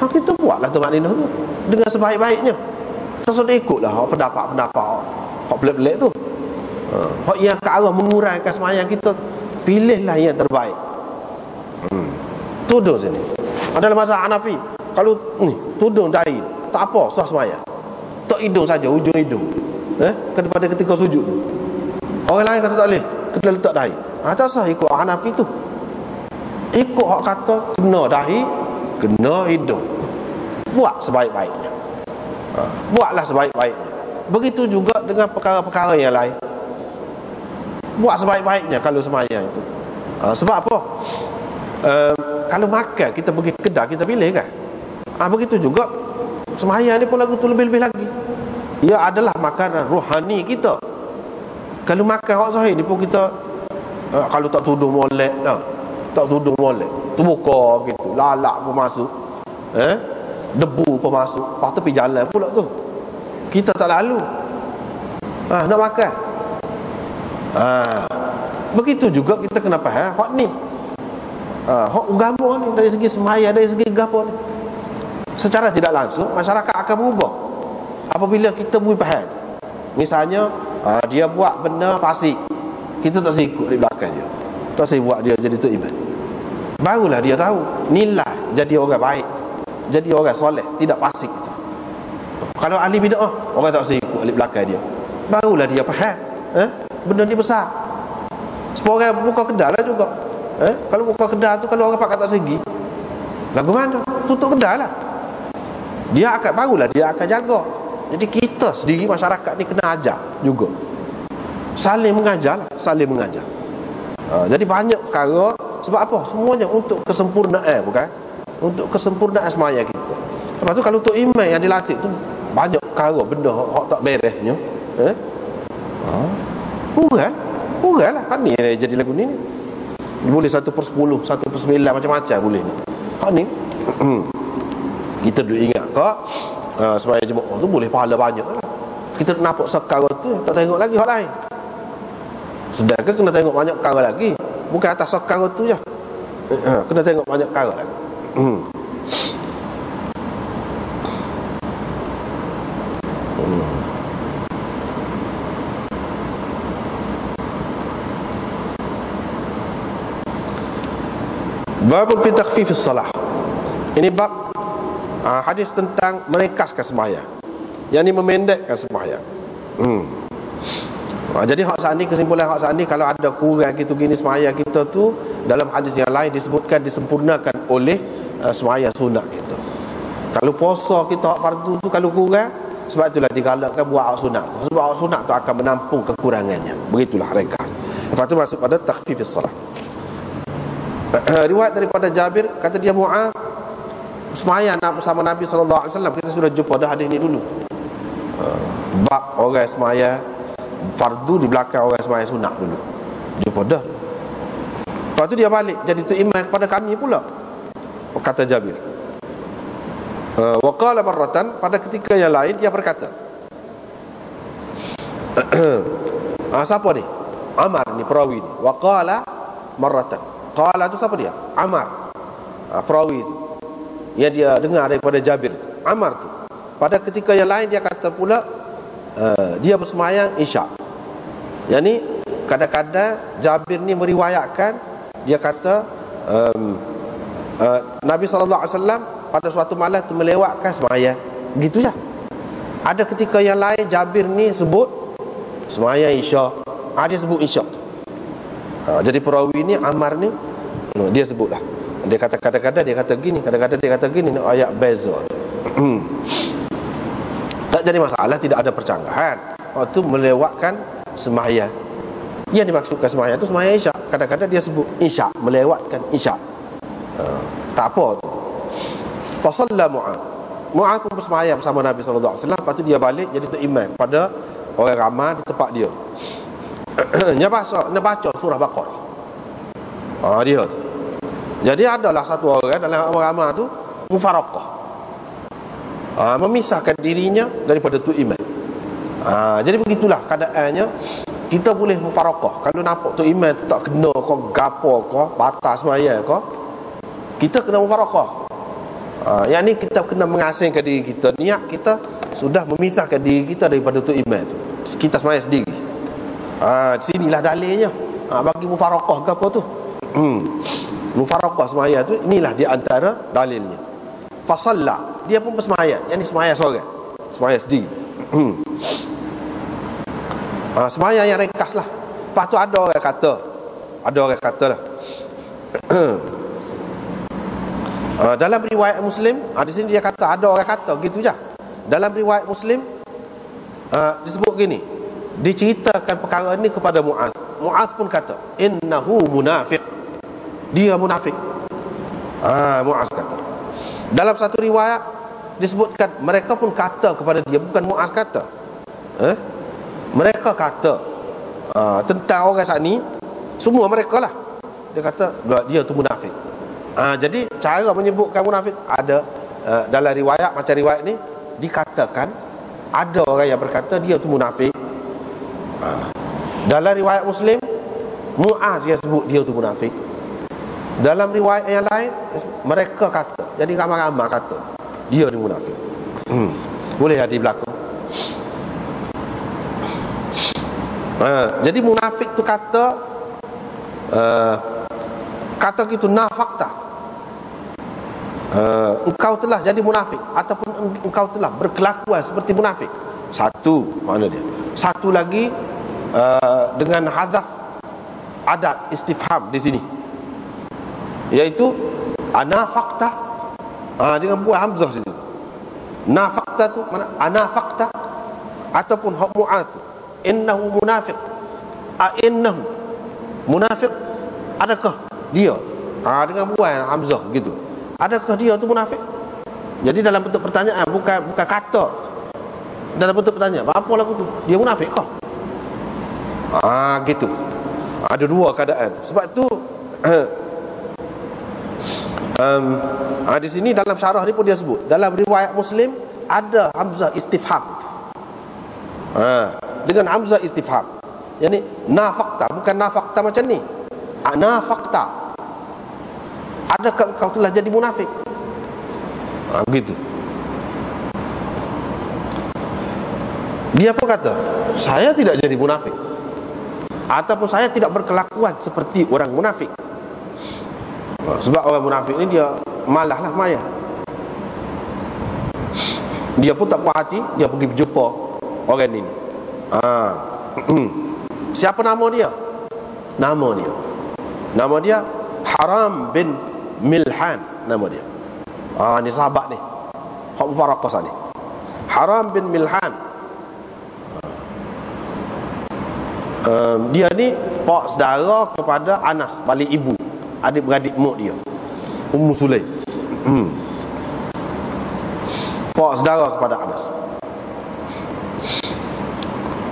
Kita buatlah tumakninah tu dengan sebaik-baiknya. Kita sudah ikutlah pendapat-pendapat hak pelik-pelik tu. Hak yang ke arah mengurangkan sembahyang kita, pilihlah yang terbaik. Tudung sini. Adalah mazhab Hanafi. Kalau ni tudung dahi tak apa sah sembahyang. Tak hidung saja, ujung hidung. Daripada ketika sujud tu. Orang lain kata tak boleh, kena letak dahi. Tak sah ikut Hanafi tu. Ikut hak kata kena dahi, kena hidung. Buat sebaik-baiknya. Buatlah sebaik-baiknya. Begitu juga dengan perkara-perkara yang lain. Buat sebaik-baiknya kalau sembahyang itu. Sebab apa? Kalau makan kita pergi kedai kita pilih kan. Begitu juga sembahyang ni pun lagu tu lebih-lebih lagi. Ia adalah makanan rohani kita. Kalau makan hak sahih ni pun kita kalau tak tudung molek dah. Tak tudung molek. Tu buka gitu, lalak pun masuk. Debu pun masuk. Lepas tepi jalan pula tu. Kita tak lalu. Nak makan. Begitu juga kita kena faham hak ni. Hak agama ni dari segi sembahyang, dari segi gapo ni. Secara tidak langsung masyarakat akan berubah apabila kita boleh faham. Misalnya dia buat benda fasik, kita tak sikut di belakang dia. Tak saya buat dia jadi tu iman. Barulah dia tahu nilai jadi orang baik, jadi orang soleh, tidak fasik itu. Kalau ahli bid'ah, orang tak sikut di belakang dia. Barulah dia faham, benda ni besar. Sebab orang buka kedai lah juga. Kalau buka kedai tu, kalau orang pakai tak segi, lagu mana? Tutup kedai lah. Dia akan, barulah dia akan jaga. Jadi kita sendiri masyarakat ni kena ajar juga. Saling mengajar lah, saling mengajar. Jadi banyak perkara. Sebab apa? Semuanya untuk kesempurnaan, bukan? Untuk kesempurnaan semaya kita. Lepas tu kalau untuk imam yang dilatih tu banyak perkara benda hak tak beresnya. Kurang lah. Kan ni jadi lagu ni. Boleh 1/10, 1/9 macam-macam boleh ni. Hak ni kita duk ingat kak sembahyang jemaah tu boleh pahala banyak lah. Kita nampak sekara tu tak tengok lagi hak lain. Sedangkan kena tengok banyak perkara lagi. Bukan atas sekara tu je. Kena tengok banyak perkara lagi. Babun fi takhfifis salah. Ini bab hadis tentang meringkaskan sembahyang. Yang ini memendekkan sembahyang. Jadi hak saat ni, kesimpulan hak saat ni, kalau ada kurang gitu gini sembahyang kita tu, dalam hadis yang lain disebutkan disempurnakan oleh sembahyang sunat kita. Kalau puasa kita hak fardu tu kalau kurang, sebab itulah digalakkan buat hak sunat tu. Sebab hak sunat tu akan menampung kekurangannya. Begitulah ringkas. Lepas tu masuk pada takhfifis salah. Riwayat daripada Jabir, kata dia Mu'adz sembahyang bersama Nabi SAW. Kita sudah jumpa dah hadis ni dulu. Bab orang sembahyang fardu di belakang orang sembahyang sunat dulu. Jumpa dah. Lepas tu dia balik jadi tu imam kepada kami pula. Kata Jabir. Wa qala marratan, pada ketika yang lain dia berkata. Siapa ni? Amar ni perawi ni. Wa qala marratan. Qala tu siapa dia? Amar. Perawi tu. Yang dia dengar daripada Jabir. Amar tu. Pada ketika yang lain dia kata pula dia bersemayang isyak. Yang ni kadang-kadang Jabir ni meriwayatkan, dia kata Nabi SAW pada suatu malam tu melewatkan semayang. Gitu je. Ada ketika yang lain Jabir ni sebut semayang isyak. Dia sebut isyak tu. Jadi perawi ni Ammar ni dia sebutlah. Dia kata kadang-kadang dia kata gini, kadang-kadang dia kata gini, ayat beza. Tak jadi masalah, tidak ada percanggahan. Waktu melewatkan sembahyang. Yang dimaksudkan sembahyang itu sembahyang isyak. Kadang-kadang dia sebut isyak, melewatkan isyak. Tak apa tu. Fa shalla Mu'adh pun bersembahyang bersama Nabi sallallahu alaihi wasallam. Lepas tu dia balik jadi tok imam pada orang ramai di tempat dia. Dia baca surah Baqarah. Dia tu. Jadi adalah satu orang dalam orang ramai tu mufaraqah. Memisahkan dirinya daripada tok imam. Jadi begitulah keadaannya. Kita boleh mufaraqah. Kalau nampak tok imam tu tak kena kau gapo kau batas sembahyang kau, kita kena mufaraqah. Yang ni kita kena mengasingkan diri kita. Niat kita sudah memisahkan diri kita daripada tok imam tu. Kita sembahyang sendiri. Di sinilah dalilnya. Bagi mufaraqah ke apa tu? Mufaraqah sembahyang tu, inilah di antara dalilnya. Fasalla, dia pun bersembahyang. Yang ni sembahyang seorang, sembahyang sendiri. Sembahyang yang ringkas lah. Lepas tu ada orang kata lah. Dalam riwayat Muslim, di sini dia kata ada orang kata gitu je. Dalam riwayat Muslim disebut gini, diceritakan perkara ini kepada Mu'adh. Mu'adh pun kata innahu munafiq, dia munafik. Mu'adh kata. Dalam satu riwayat disebutkan mereka pun kata kepada dia, bukan Mu'adh kata. Mereka kata tentang orang saat ni, semua mereka lah. Dia kata dia tu munafik. Jadi cara menyebutkan munafik ada dalam riwayat macam riwayat ni dikatakan ada orang yang berkata dia tu munafik. Dalam riwayat Muslim Mu'adh yang sebut dia tu munafik. Dalam riwayat yang lain mereka kata, jadi ramai-ramai kata dia ni munafik. Boleh jadi berlaku. Jadi munafik tu kata gitu nafakta. Engkau telah jadi munafik, ataupun engkau telah berkelakuan seperti munafik. Satu mana dia. Satu lagi dengan hadzaf adat istifham di sini, iaitu anafakta, dengan buah hamzah situ. Nafakta tu mana? Anafakta ataupun hak Mu'adh tu innahu munafiq. Innahu munafiq, adakah dia? Dengan buah hamzah gitu. Adakah dia tu munafik? Jadi dalam bentuk pertanyaan, bukan kata. Dalam bentuk pertanyaan, apa lagu tu? Dia munafik kah? Gitu. Ada dua keadaan. Sebab tu di sini dalam syarah ni pun dia sebut, dalam riwayat Muslim ada hamzah istifham. Dengan hamzah istifham. Yani nafakta, bukan nafakta macam ni. Nafakta, adakah engkau telah jadi munafik? Begitu. Dia pun kata, saya tidak jadi munafik, ataupun saya tidak berkelakuan seperti orang munafik. Sebab orang munafik ni dia malah lah maya. Dia pun tak puas hati, dia pergi berjumpa orang ini. Siapa nama dia? Nama dia Haram bin Milhan, nama dia. Ni sahabat ni, hak mufaraqah ni. Haram bin Milhan. Dia ni pak saudara kepada Anas, balik ibu, adik-beradik mak dia, Ummu Sulaim. Pak saudara kepada Anas.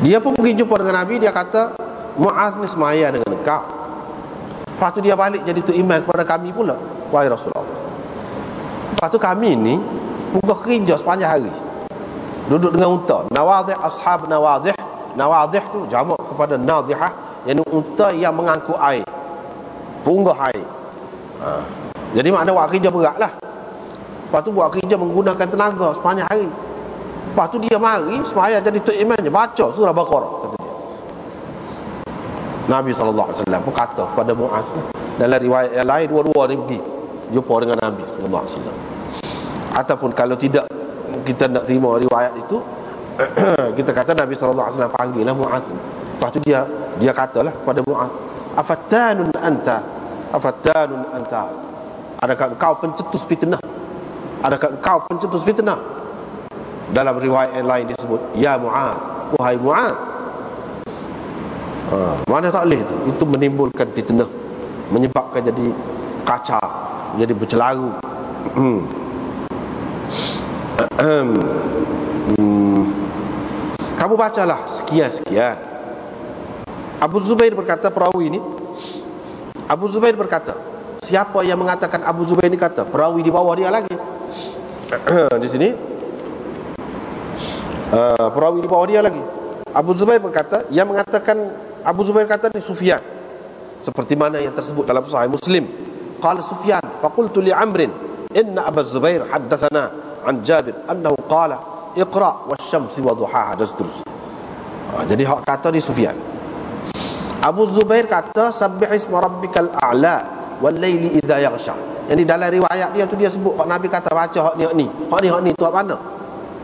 Dia pun pergi jumpa dengan Nabi. Dia kata, Mu'adh ni semaya dengan engkau. Lepas tu dia balik jadi tu iman kepada kami pula, wahai Rasulullah. Lepas tu kami ni muka kerja sepanjang hari, duduk dengan unta. Nawadih, ashab nawadih. Nawadih tu jamak kepada nadihah, yang unta yang mengangkut air, punggah air. Jadi makna buat kerja berat lah. Lepas tu buat kerja menggunakan tenaga sepanjang hari. Lepas tu dia mari semaya jadi tu imannya, baca surah Baqarah, kata dia. Nabi SAW pun kata kepada Mu'adh, dalam riwayat yang lain dua-dua ni pergi jumpa dengan Nabi SAW. Ataupun kalau tidak kita nak terima riwayat itu, kita kata Nabi SAW panggil lah Mu'adh. Lepas tu dia katalah kepada Mu'adh, Afattanun anta, afattanun anta. Adakah engkau pencetus fitnah? Adakah engkau pencetus fitnah? Dalam riwayat yang lain disebut, ya Mu'ad, wahai Mu'ad. Mana tak boleh itu? Itu menimbulkan fitnah, menyebabkan jadi kacau, jadi bercelaru. Kamu bacalah sekian-sekian. Abu Zubair berkata, perawi ini, Abu Zubair berkata, siapa yang mengatakan Abu Zubair ini kata, perawi di bawah dia lagi. Di sini perawi di bawah dia lagi. Abu Zubair berkata, yang mengatakan Abu Zubair kata ni Sufyan, seperti mana yang tersebut dalam Sahih Muslim. Qala Sufyan, faqultu li Amrin, inna Abu Zubair haddathana an Jabir annahu qala iqra wasyamsi wa duhaha, dan seterusnya. Jadi hak kata di Sufyan. Abu Zubair kata sabbih isma rabbikal a'la wal laili idza yaghsha. Yang di dalam riwayat dia tu dia sebut hak Nabi kata baca hak ni tu hak mana?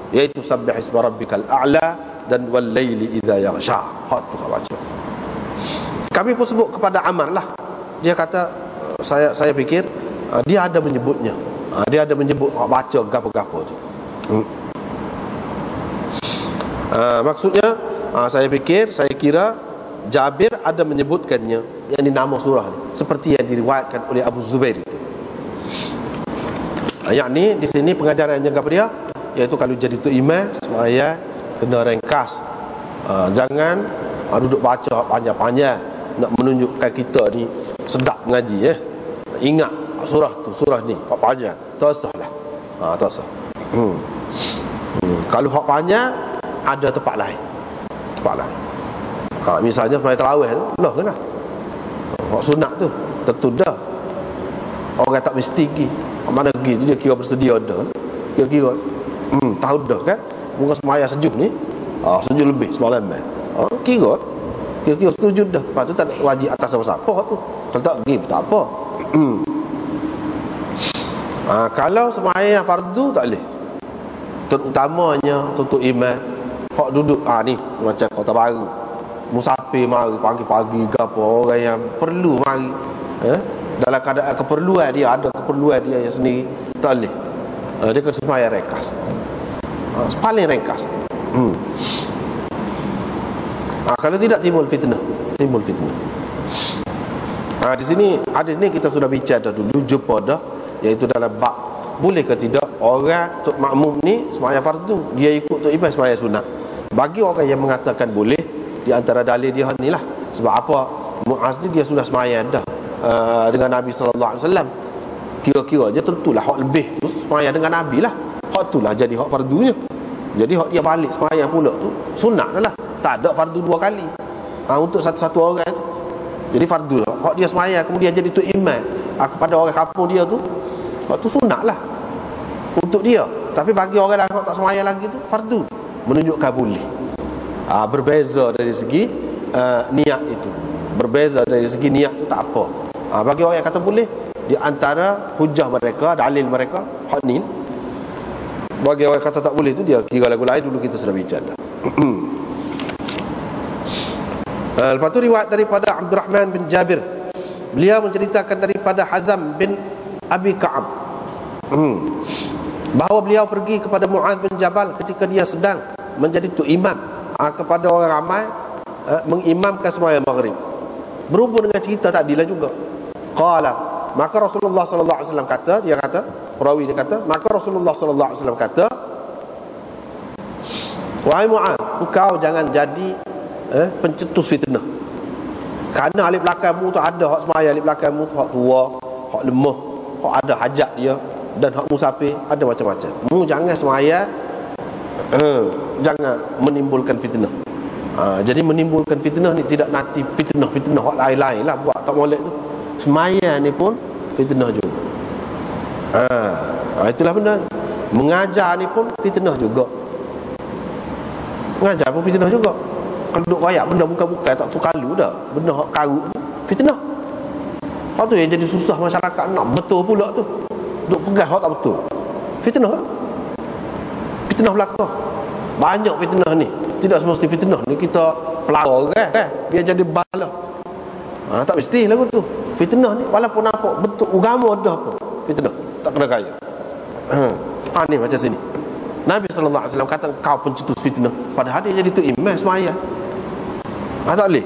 Iaitu sabbih isma rabbikal a'la dan wal laili idza yaghsha. Hak tu hak baca. Kami pun sebut kepada Ammar lah. Dia kata saya fikir dia ada menyebutnya. Dia ada menyebut baca gapo-gapo tu. Maksudnya saya kira Jabir ada menyebutkannya yang di nama surah ni, seperti yang diriwayatkan oleh Abu Zubair itu. Yakni di sini pengajaran yang kepada dia, iaitu kalau jadi tu imam semaya kena ringkas. Jangan duduk baca panjang-panjang nak menunjukkan kita ni sedap mengaji. Ingat surah ni hak panjang, tak sahlah. Tak sah. Kalau hak panjang ada tempat lain. Misalnya sembahyang tarawih tu, lah kena. Hak sunat tu tentu dah. Orang tak mesti pergi. Mana pergi tu dia kira bersedia dah. Kira tahu dah kan. Bunga sembahyang sejuk ni, sejuk lebih semalam mai. Kira setuju dah. Lepas tu tak wajib atas siapa-siapa tu. Kalau tak pergi tak apa. Kalau sembahyang fardu tak boleh. Terutamanya untuk imam hak duduk ni macam kota baru, musafir mari pagi-pagi gapo, orang yang perlu mari dalam keadaan keperluan dia, ada keperluan dia yang sendiri, tak boleh. Dia kena sembahyang ringkas. Paling ringkas. Kalau tidak timbul fitnah. Di sini hadis ni kita sudah bicara dulu, jumpa dah, iaitu dalam bab boleh ke tidak orang tok makmum ni sembahyang fardu, dia ikut tok imam sembahyang sunat. Bagi orang yang mengatakan boleh, di antara dalil dia ni lah. Sebab apa? Muaz ni dia sudah sembahyang dah dengan Nabi sallallahu alaihi wasallam. Kira-kira je tentulah hak lebih tu sembahyang dengan Nabi lah. Hak tu lah jadi hak fardunya. Jadi hak dia balik sembahyang pula tu sunat dah lah. Tak ada fardu dua kali. Untuk satu-satu orang tu. Jadi fardu lah. Hak dia sembahyang kemudian jadi tu imam kepada orang kampung dia tu, hak tu sunat lah untuk dia. Tapi bagi orang lain hak tak sembahyang lagi tu fardu, menunjukkan boleh. Berbeza dari segi niat itu. Berbeza dari segi niat itu tak apa. Bagi orang yang kata boleh, di antara hujah mereka, dalil mereka hak ni. Bagi orang yang kata tak boleh tu dia kira lagu lain, dulu kita sudah bicara. Lepas tu riwayat daripada Abdurrahman bin Jabir, beliau menceritakan daripada Hazam bin Abi Ka'ab, bahawa beliau pergi kepada Mu'adz bin Jabal ketika dia sedang menjadi tu imam kepada orang ramai, mengimamkan sembahyang maghrib. Berhubung dengan cerita tadilah juga. Qala, maka Rasulullah sallallahu alaihi wasallam kata, dia kata, perawi dia kata, maka Rasulullah sallallahu alaihi wasallam kata, wahai Mu'adz, engkau jangan jadi pencetus fitnah. Kerana ahli belakangmu tu ada hak sembahyang, ahli belakangmu tu hak tua, hak lemah, hak ada hajat dia, dan hak musafir, ada macam-macam. Mu jangan sembahyang, jangan menimbulkan fitnah. Jadi menimbulkan fitnah ni tidak nanti fitnah hak lain-lain lah buat tak molek tu. Sembahyang ni pun fitnah juga. Itulah benda. Mengajar ni pun fitnah juga. Mengajar pun fitnah juga. Kalau duduk rakyat benda bukan-bukan tak tu kalu dah. Benda hak karut fitnah. Hak tu yang jadi susah masyarakat nak betul pula tu. Duk pegang hak tak betul. Fitnah. Fitnah belaka. Banyak fitnah ni. Tidak semesti fitnah ni kita pelakor kan. Biar jadi bala. Tak mesti lagu tu. Fitnah ni walaupun apa bentuk agama dah pun fitnah, tak kena kaya. Ni macam sini. Nabi SAW kata kau pencetus fitnah, padahal dia jadi tu imam semaya. Tak boleh.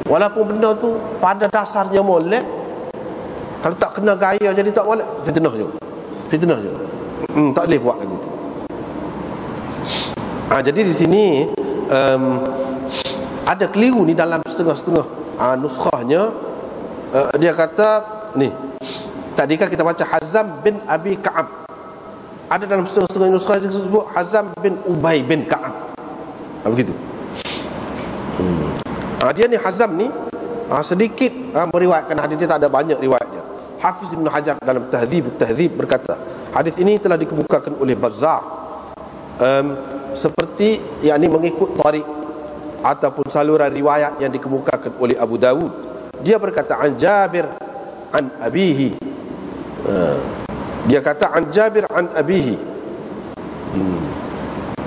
Walaupun benda tu pada dasarnya molek, kalau tak kena gaya jadi tak molek, fitnah juga. Fitnah juga. Tak boleh buat lagu tu. Jadi di sini ada keliru ni dalam setengah-setengah nuskhahnya. Dia kata ni, tadi kan kita baca Hazam bin Abi Ka'ab, ada dalam setengah-setengah nuskhah yang disebut Hazam bin Ubay bin Ka'ab. Begitu. Dia ni Hazam ni sedikit meriwayatkan hadis, dia tak ada banyak riwayatnya. Hafiz Ibn Hajar dalam Tahdzib berkata, hadis ini telah dikemukakan oleh Bazzar seperti yakni mengikut tarik ataupun saluran riwayat yang dikemukakan oleh Abu Dawud. Dia berkata an Jabir an abihi. Dia kata an Jabir an abihi,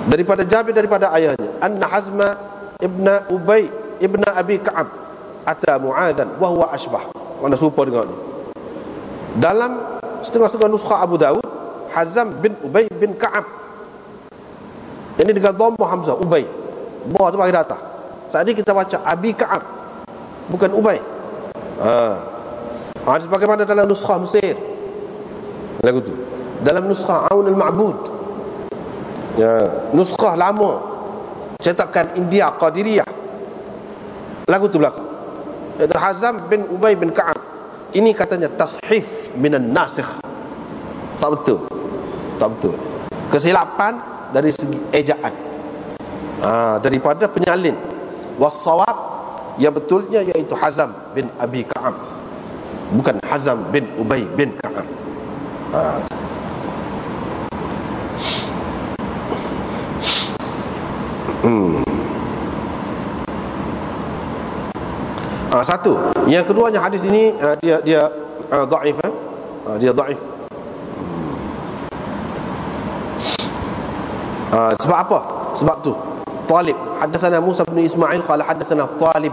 daripada Jabir daripada ayahnya, anna Hazma ibna Ubay ibna Abi Ka'ab ata Mu'adzan wa huwa ashbah. Mana serupa dengan ni. Dalam setengah-setengah nuskhah Abu Dawud, Hazam bin Ubay bin Ka'ab, ini dengan dhammah hamzah, Ubay, ba tu bagi atas. Saat ini kita baca Abi Ka'ab, bukan Ubay. Sebagaimana dalam nuskhah Mesir lagu tu, dalam nuskhah Aun al-Ma'bud, nuskhah lama cetakan India Qadiriyah, lagu tu belakang, iaitu Hazam bin Ubay bin Ka'ab. Ini katanya tashif minan nasikh. Tak betul. Tak betul. Kesilapan dari segi ejaan, daripada penyalin. Wassawab, yang betulnya iaitu Hazam bin Abi Ka'ab, bukan Hazam bin Ubay bin Ka'ab. Satu. Yang keduanya, hadis ini dia dhaif. Dia dhaif. Sebab apa? Sebab tu Talib, hadatsana Musa bin Ismail qala hadatsana Talib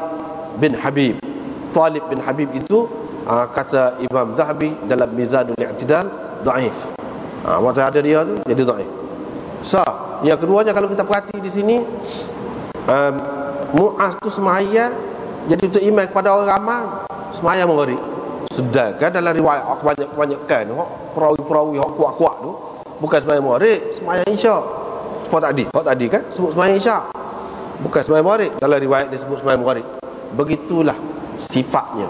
bin Habib. Talib bin Habib itu kata Imam Zahabi dalam Mizanul I'tidal dhaif. Waktu ada dia tu jadi dhaif. Yang keduanya, kalau kita perhati di sini, Mu'az tu semaya jadi untuk iman kepada orang ramai, semaya menggori. Sedangkan dalam riwayat kebanyakan perawi-perawi kuat-kuat tu bukan semaya menggori, semaya isyak. Hak tadi kan sebut semaya isyak, bukan semaya menggori. Dalam riwayat dia sebut semaya menggori. Begitulah sifatnya.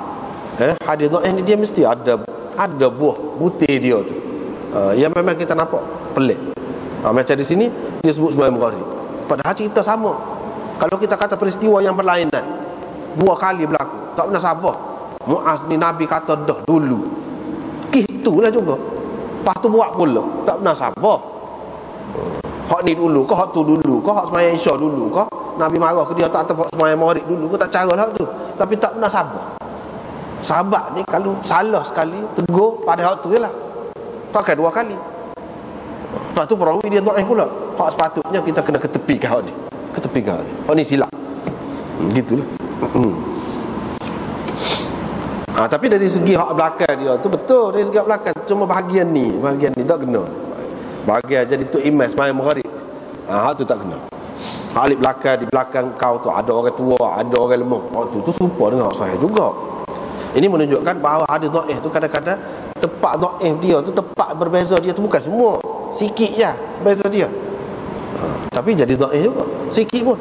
Hadis dhaif ni dia mesti ada buah butir dia tu, yang memang kita nampak pelik. Macam di sini dia sebut semaya menggori, padahal cerita sama. Kalau kita kata peristiwa yang berlainan, 2 kali berlaku, tak pernah sabar. Mu'az ni Nabi kata dah dulu, itulah juga, lepas tu buat pula, tak pernah sabar. Hak ni dulu ke, hak tu dulu ke, hak semaya isya dulu ke, Nabi marah ke dia tak tempat semaya maghrib dulu ke, tak cara lah tu. Tapi tak pernah sabar. Sahabat ni kalau salah sekali, tegur pada hak tu je lah, takkan 2 kali. Lepas tu perawi dia dhaif pula. Hak sepatutnya kita kena ketepikan hak ni, ketepikan hak ni. Hak ni silap. Gitulah. Tapi dari segi hak belakang dia tu betul, dari segi hak belakang, cuma bahagian ni tak kena. Bahagian jadi tu imam sembahyang maghrib, hak tu tak kena. Hak alif belakang, di belakang kau tu ada orang tua, ada orang lemah, hak tu serupa dengan hak sahih juga. Ini menunjukkan bahawa hadis dhaif tu kadang-kadang tepat dhaif dia tu tepat berbeza, dia tu bukan semua, sikit je beza dia, tapi jadi dhaif juga sikit pun.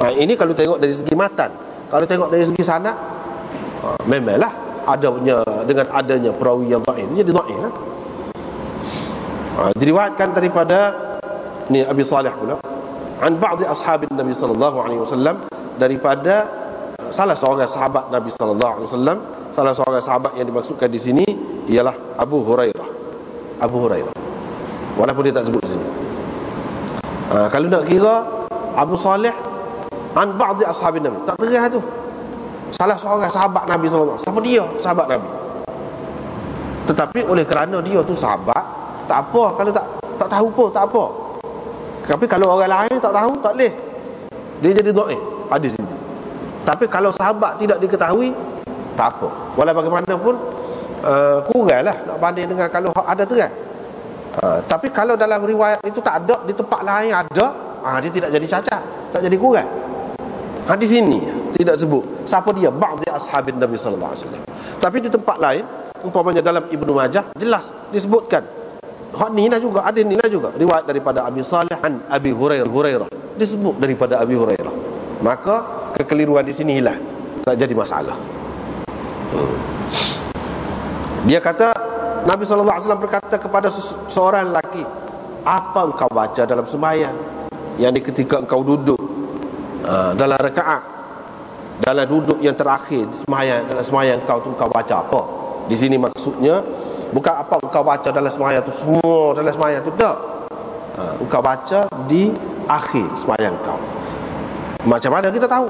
Ini kalau tengok dari segi matan. Kalau tengok dari segi sanad, memanglah adanya, dengan adanya perawi yang dhaif jadi dhaif lah. Diriwayatkan daripada ni Abi Salih pula, an ba'dhi ashabin Nabi sallallahu alaihi wasallam, daripada salah seorang sahabat Nabi sallallahu alaihi wasallam. Salah seorang sahabat yang dimaksudkan di sini ialah Abu Hurairah. Walaupun dia tak sebut di sini. Kalau nak kira Abu Salih an ba'dhi ashabin Nabi, tak terah tu. Salah seorang sahabat Nabi sallallahu alaihi wasallam. Siapa dia? Sahabat Nabi. Tetapi oleh kerana dia tu sahabat, tak apa. Kalau tak tahu pun tak apa. Tapi kalau orang lain tak tahu, tak boleh, dia jadi dhaif hadis ini. Tapi kalau sahabat tidak diketahui, tak apa. Walau bagaimanapun kuranglah nak banding dengan kalau ada tu kan. Tapi kalau dalam riwayat itu tak ada, di tempat lain ada, dia tidak jadi cacat, tak jadi kurang. Di sini tidak sebut siapa dia, ba'd ashabin Nabi sallallahu alaihi wasallam. Tapi di tempat lain, umpamanya dalam Ibnu Majah jelas disebutkan. Hak ni lah juga, ada ni lah juga riwayat daripada Abi Salih an Abi Hurairah, disebut daripada Abi Hurairah. Maka kekeliruan di sini hilang, tak jadi masalah. Dia kata, Nabi SAW berkata kepada seorang lelaki, apa engkau baca dalam sembahyang? Yang ketika engkau duduk dalam rakaat, dalam duduk yang terakhir sembahyang, dalam sembahyang engkau tu engkau baca apa? Di sini maksudnya bukan apa engkau baca dalam sembahyang tu semua dalam sembahyang tu, tak. Engkau baca di akhir sembahyang engkau. Macam mana kita tahu?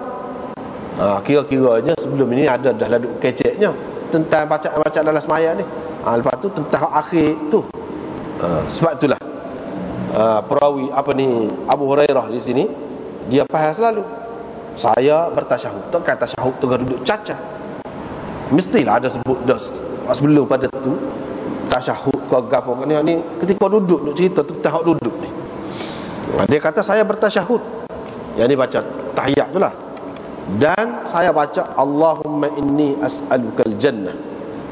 Kira-kiranya sebelum ini ada dah lalu keceknya tentang baca dalam sembahyang ni. Lepas tu tentang akhir tu. Sebab itulah perawi Abu Hurairah di sini dia faham selalu, saya bertasyahud, takkan tasyahud tengah duduk cacat. Mestilah ada sebut dah sebelum pada tu tasyahud ke gapo ni ketika duduk cerita tentang hak duduk ni. Dia kata saya bertasyahud, yang ni baca tahiyat tu lah, dan saya baca Allahumma inni as'alukal jannah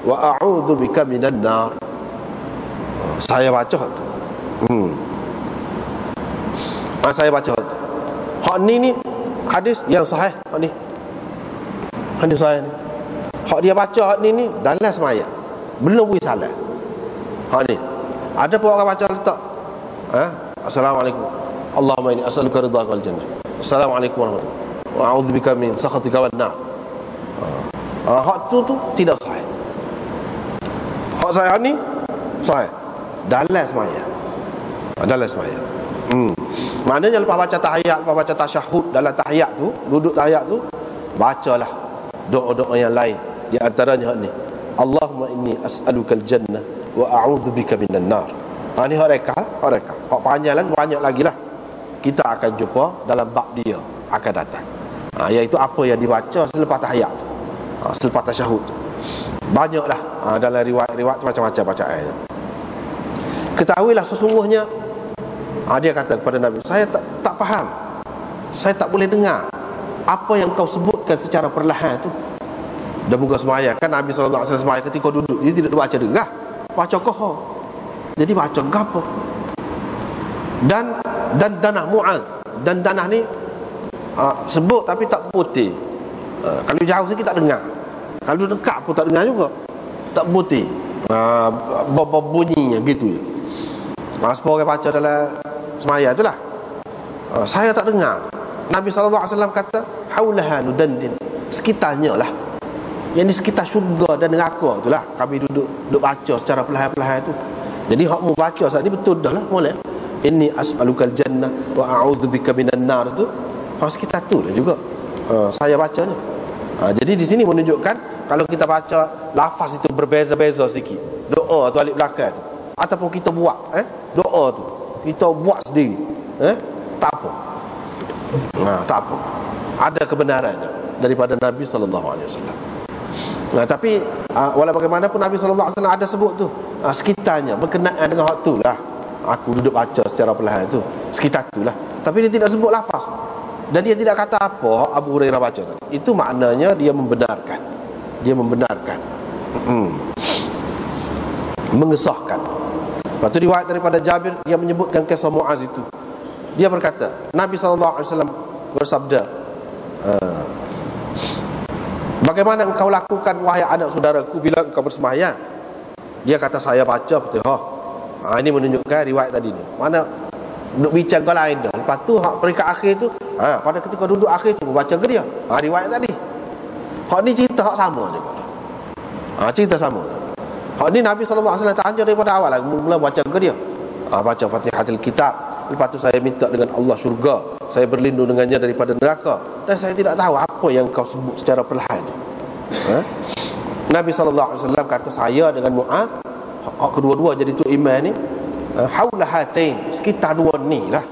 wa a'udzu bika minan nar. Saya baca tu. Saya baca tu. Hak ni hadis yang sahih. Hak ni hadis sahih ni. Hak dia baca hak ni dalam sembahyang, belum pergi salat. Hak ni ada pun orang baca letak Assalamualaikum Allahumma inni as'aluka ridhaka wal jannah, Assalamualaikum warahmatullahi wa a'udzu bika min sakhatika wan nar. Hak tu tidak sahih. Hak saya ni sahih dalam sembahyang. Dalam sembahyang. Maknanya lepas baca tahiyat, lepas baca tasyahud dalam tahiyat tu, duduk tahiyat tu, bacalah doa-doa yang lain. Di antaranya hak ni, Allahumma inni as'alukal jannah wa a'udzu bika minan nar. Ni hak reka. Hak panjang lagi, banyak lagi lah. Kita akan jumpa dalam bab dia akan datang. Iaitu apa yang dibaca selepas tahiyat tu, selepas tasyahud tu. Banyaklah dalam riwayat-riwayat macam-macam bacaan. Ketahuilah sesungguhnya, dia kata kepada Nabi, saya tak faham, saya tak boleh dengar apa yang kau sebutkan secara perlahan tu. Dan muka sembahyang kan Nabi SAW sembahyang ketika duduk, dia tidak baca dengar, baca koho. Jadi baca gapo. Dan danah Mu'adz, dan danah ni sebut tapi tak putih. Kalau jauh sikit tak dengar, kalau dekat pun tak dengar juga, tak putih. Bunyinya gitu je. Sepuluh orang baca dalam semaya itulah. Saya tak dengar. Nabi SAW kata haulaha nudandin, sekitarnya lah, yang di sekitar syurga dan neraka itulah kami duduk baca secara perlahan-perlahan tu. Jadi hak mu baca saat ni betul dah lah, boleh. Inni as'alukal jannah wa a'udzu bika minan nar tu, sekitar tu lah juga saya bacanya. Jadi di sini menunjukkan kalau kita baca lafaz itu berbeza-beza sikit, doa tu alif belakang tu, ataupun kita buat doa tu kita buat sendiri, tak apa. Tak apa. Ada kebenarannya daripada Nabi sallallahu alaihi wasallam. Tapi walau bagaimanapun Nabi sallallahu alaihi wasallam ada sebut tu, sekitarnya berkenaan dengan hak tu lah aku duduk baca secara perlahan tu, sekitar tu lah. Tapi dia tidak sebut lafaz, dan dia tidak kata apa Abu Hurairah baca tu. Itu maknanya dia membenarkan. Dia membenarkan, mengesahkan. Lepas tu riwayat daripada Jabir, dia menyebutkan kisah Mu'adz itu. Dia berkata, Nabi SAW bersabda, bagaimana engkau lakukan wahai anak saudaraku bila engkau bersembahyang? Dia kata saya baca Fatihah. Ini menunjukkan riwayat tadi ni, mana duduk bincang kau lain dah. Lepas tu hak peringkat akhir tu, pada ketika duduk akhir tu baca ke dia. Riwayat tadi. Hak ni cerita hak sama je. Cerita sama. Hak ni Nabi SAW tanya daripada awal lah, mula baca ke dia. Baca Fatihatul Kitab. Lepas tu saya minta dengan Allah syurga, saya berlindung dengannya daripada neraka, dan saya tidak tahu apa yang kau sebut secara perlahan tu. Nabi SAW kata saya dengan Mu'adz, hak kedua-dua jadi tu iman ni, haula hatain, sekitar dua ni lah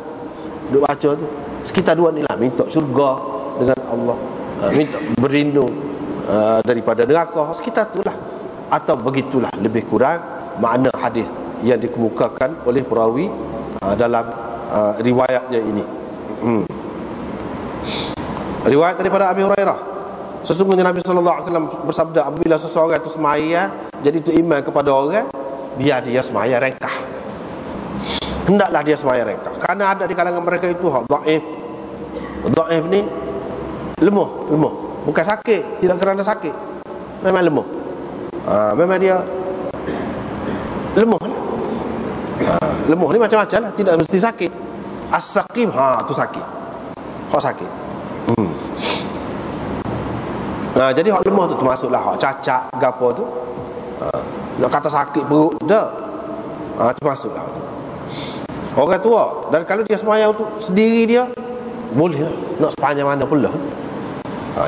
duk baca tu, sekitar dua ni lah minta syurga dengan Allah, minta berlindung daripada neraka. Sekitar itulah, atau begitulah lebih kurang makna hadis yang dikemukakan oleh perawi dalam riwayatnya ini. Riwayat daripada Abi Hurairah, sesungguhnya Nabi SAW bersabda, apabila seseorang itu semaya jadi itu iman kepada orang, biar dia semaya rengkah, hendaklah dia semaya rengkah. Karena ada di kalangan mereka itu dhaif. Dhaif ni lemah, bukan sakit, tidak kerana sakit, memang lemah. Memang dia lemah lah. Lemah ni macam-macam lah, tidak mesti sakit. As-saqim, tu sakit, hak sakit. Jadi hak lemah tu termasuklah hak cacat gapo tu. Nak kata sakit perut dah, termasuklah tu. Orang tua, dan kalau dia sembahyang tu sendiri dia boleh lah, nak sepanjang mana pula.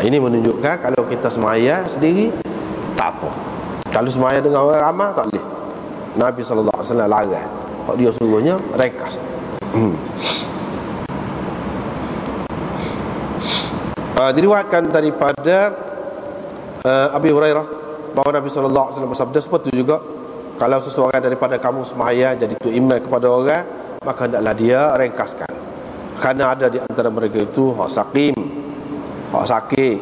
Ini menunjukkan kalau kita sembahyang sendiri tak apa. Kalau sembahyang dengan orang ramai tak boleh. Nabi SAW larang. Hak dia suruhnya ringkas. Diriwayatkan daripada Abi Hurairah bahawa Nabi SAW bersabda seperti itu juga, kalau seseorang daripada kamu sembahyang jadi tu iman kepada orang, maka hendaklah dia ringkaskan. Kerana ada di antara mereka itu hak sakim, hak sakit,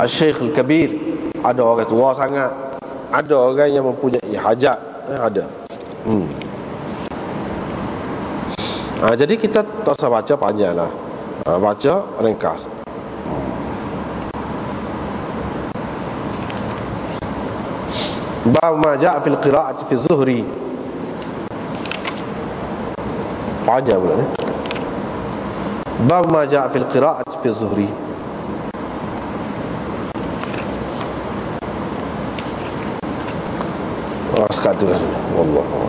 Al-Syekh Al-Kabir, ada orang tua sangat, ada orang yang mempunyai hajat, ada. Jadi kita tak usah baca panjang lah, baca ringkas. Bab ma ja'a fil qira'ati fi zuhri. Panjang pula ni. Bab ma ja'a fil qira'ati fi zuhri. Sekat tu lah. Wallahu